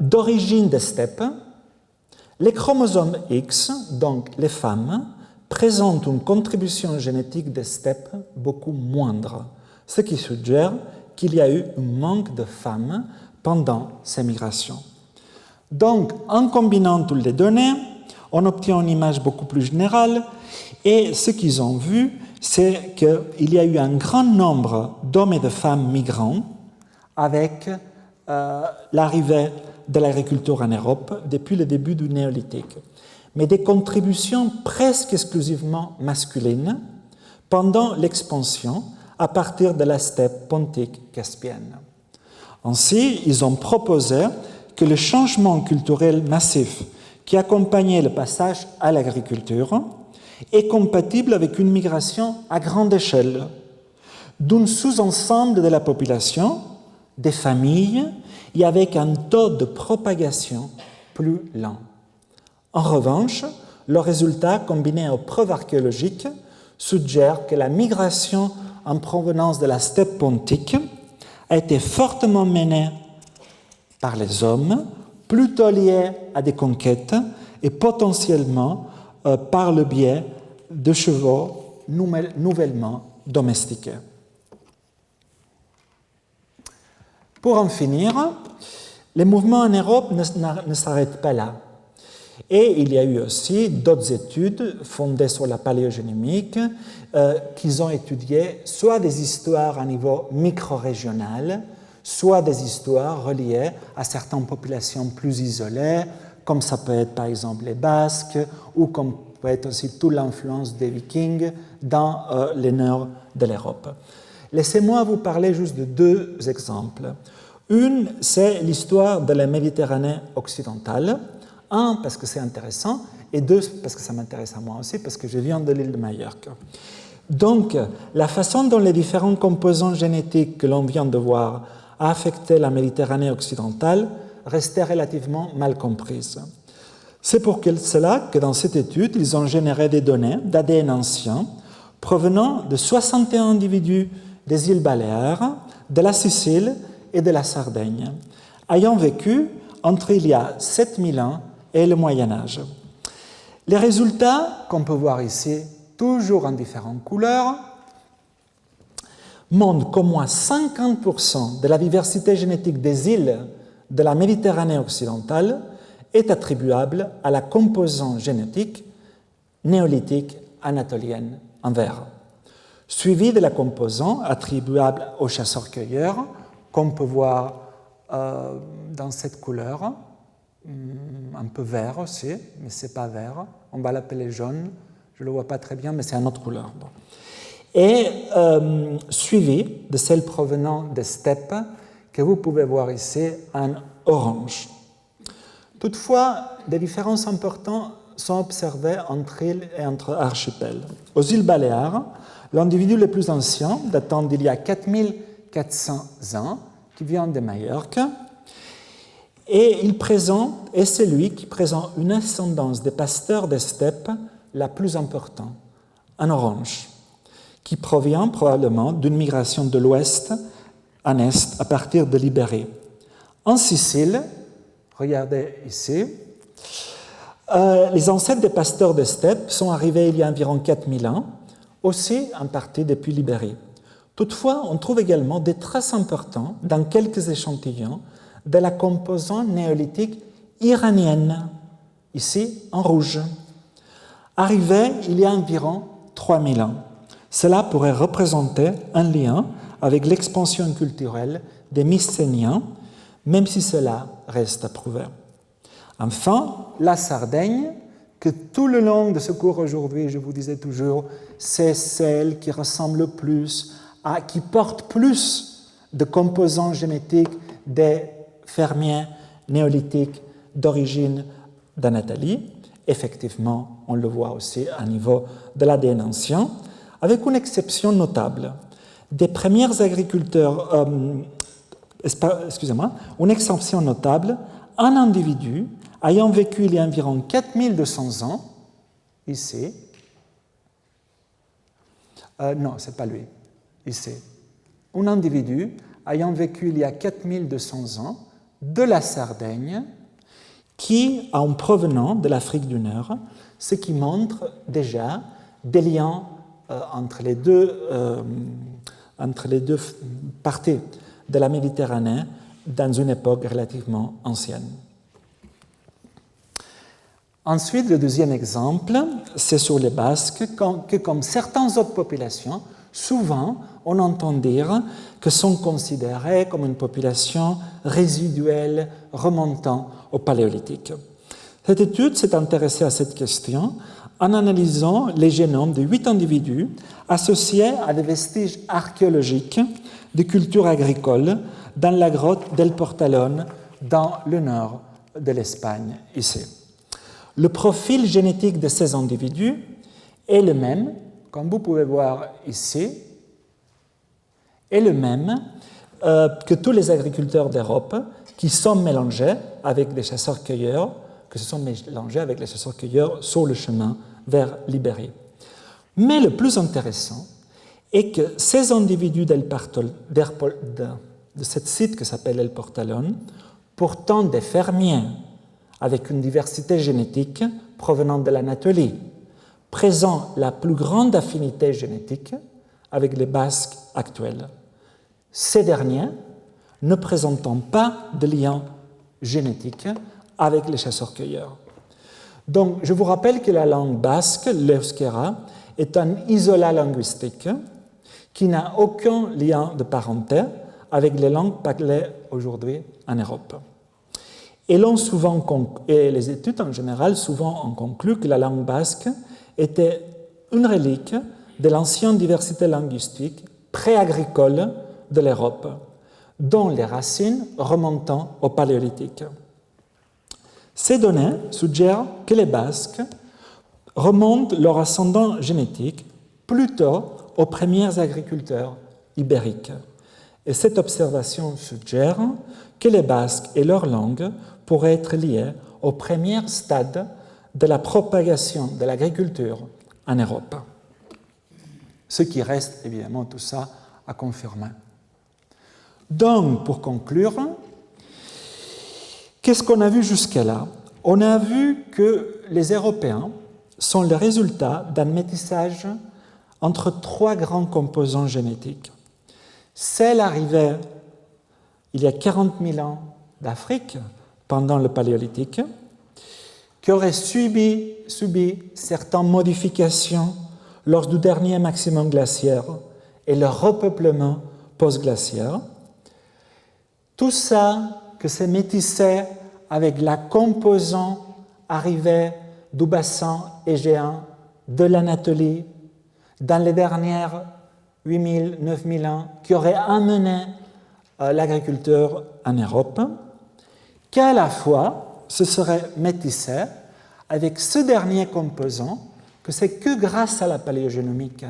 Speaker 2: d'origine des steppes, les chromosomes X, donc les femmes, présentent une contribution génétique des steppes beaucoup moindre, ce qui suggère qu'il y a eu un manque de femmes pendant ces migrations. Donc, en combinant toutes les données, on obtient une image beaucoup plus générale et ce qu'ils ont vu, c'est qu'il y a eu un grand nombre d'hommes et de femmes migrants avec l'arrivée de l'agriculture en Europe depuis le début du néolithique, mais des contributions presque exclusivement masculines pendant l'expansion à partir de la steppe pontique caspienne. Ainsi, ils ont proposé que le changement culturel massif qui accompagnait le passage à l'agriculture est compatible avec une migration à grande échelle d'un sous-ensemble de la population, des familles, et avec un taux de propagation plus lent. En revanche, le résultat, combiné aux preuves archéologiques, suggère que la migration en provenance de la steppe pontique a été fortement menée par les hommes, plutôt liée à des conquêtes et potentiellement par le biais de chevaux nouvellement domestiqués. Pour en finir, les mouvements en Europe ne s'arrêtent pas là. Et il y a eu aussi d'autres études fondées sur la paléogénomique qui ont étudié soit des histoires à niveau micro-régional, soit des histoires reliées à certaines populations plus isolées, comme ça peut être par exemple les Basques, ou comme peut être aussi toute l'influence des Vikings dans le nord de l'Europe. Laissez-moi vous parler juste de deux exemples. Une, c'est l'histoire de la Méditerranée occidentale. Un, parce que c'est intéressant, et deux, parce que ça m'intéresse à moi aussi, parce que je viens de l'île de Majorque. Donc, la façon dont les différents composants génétiques que l'on vient de voir a affecté la Méditerranée occidentale restait relativement mal comprise. C'est pour cela que dans cette étude, ils ont généré des données d'ADN ancien provenant de 61 individus des îles Baléares, de la Sicile et de la Sardaigne, ayant vécu entre il y a 7000 ans et le Moyen Âge. Les résultats, qu'on peut voir ici, toujours en différentes couleurs, montrent qu'au moins 50% de la diversité génétique des îles de la Méditerranée occidentale est attribuable à la composante génétique néolithique anatolienne en vert, suivie de la composante attribuable aux chasseurs-cueilleurs, qu'on peut voir dans cette couleur, un peu vert aussi, mais ce n'est pas vert. On va l'appeler jaune. Je ne le vois pas très bien, mais c'est une autre couleur. Bon. Et suivi de celle provenant des steppes que vous pouvez voir ici en orange. Toutefois, des différences importantes sont observées entre îles et entre archipels. Aux îles Baléares, l'individu le plus ancien, datant d'il y a 4400 ans, qui vient de Majorque, et c'est lui qui présente une ascendance des pasteurs des steppes la plus importante, en orange, qui provient probablement d'une migration de l'ouest en est à partir de l'Ibérie. En Sicile, regardez ici, les ancêtres des pasteurs des steppes sont arrivés il y a environ 4000 ans, aussi en partie depuis l'Ibérie. Toutefois, on trouve également des traces importantes dans quelques échantillons de la composante néolithique iranienne, ici en rouge, arrivée il y a environ 3000 ans. Cela pourrait représenter un lien avec l'expansion culturelle des Mycéniens, même si cela reste à prouver. Enfin, la Sardaigne, que tout le long de ce cours aujourd'hui, je vous disais toujours, c'est celle qui ressemble le plus qui porte plus de composants génétiques des fermiers néolithiques d'origine d'Anatolie. Effectivement, on le voit aussi à niveau de l'ADN ancien, avec une exception notable. Des premiers agriculteurs, une exception notable, un individu ayant vécu il y a environ 4200 ans, ici, non, ce n'est pas lui, ici, un individu ayant vécu il y a 4200 ans de la Sardaigne, qui, en provenant de l'Afrique du Nord, ce qui montre déjà des liens entre les deux parties de la Méditerranée dans une époque relativement ancienne. Ensuite, le deuxième exemple, c'est sur les Basques, que comme certaines autres populations, souvent on entend dire que sont considérées comme une population résiduelle remontant au Paléolithique. Cette étude s'est intéressée à cette question en analysant les génomes de 8 individus associés à des vestiges archéologiques de cultures agricoles dans la grotte del Portalón, dans le nord de l'Espagne, ici. Le profil génétique de ces individus est le même, comme vous pouvez voir ici, est le même que tous les agriculteurs d'Europe qui sont mélangés avec des chasseurs-cueilleurs, que se sont mélangés avec les chasseurs-cueilleurs sur le chemin vers l'Ibérie. Mais le plus intéressant est que ces individus de ce site qui s'appelle El Portalón, pourtant des fermiers avec une diversité génétique provenant de l'Anatolie, présentent la plus grande affinité génétique avec les Basques actuels. Ces derniers ne présentant pas de lien génétique avec les chasseurs-cueilleurs. Donc, je vous rappelle que la langue basque, l'euskera, est un isolat linguistique qui n'a aucun lien de parenté avec les langues parlées aujourd'hui en Europe. Et les études en général souvent ont conclu que la langue basque était une relique de l'ancienne diversité linguistique pré-agricole de l'Europe, dont les racines remontant au Paléolithique. Ces données suggèrent que les Basques remontent leur ascendant génétique plutôt aux premiers agriculteurs ibériques. Et cette observation suggère que les Basques et leur langue pourraient être liés au premier stade de la propagation de l'agriculture en Europe. Ce qui reste évidemment tout ça à confirmer. Donc, pour conclure, qu'est-ce qu'on a vu jusque-là? On a vu que les Européens sont le résultat d'un métissage entre 3 grands composants génétiques. Celle arrivée il y a 40 000 ans d'Afrique, pendant le Paléolithique, qui aurait subi certaines modifications lors du dernier maximum glaciaire et le repeuplement post-glaciaire. Tout ça que s'est métissé avec la composante arrivée du bassin égéen de l'Anatolie dans les dernières 8 000, 9 000 ans, qui aurait amené l'agriculture en Europe, qu'à la fois se serait métissé avec ce dernier composant, que c'est que grâce à la paléogénomique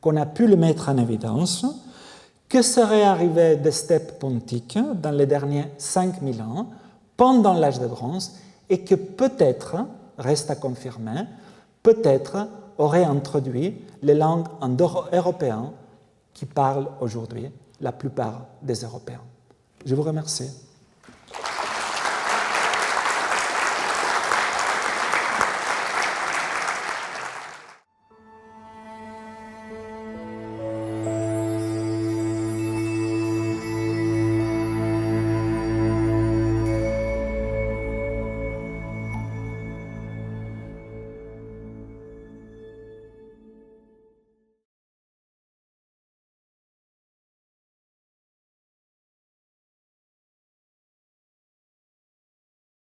Speaker 2: qu'on a pu le mettre en évidence, que serait arrivé des steppes pontiques dans les derniers 5000 ans, pendant l'âge de bronze, et que peut-être, reste à confirmer, peut-être aurait introduit les langues indo-européennes qui parlent aujourd'hui la plupart des Européens. Je vous remercie.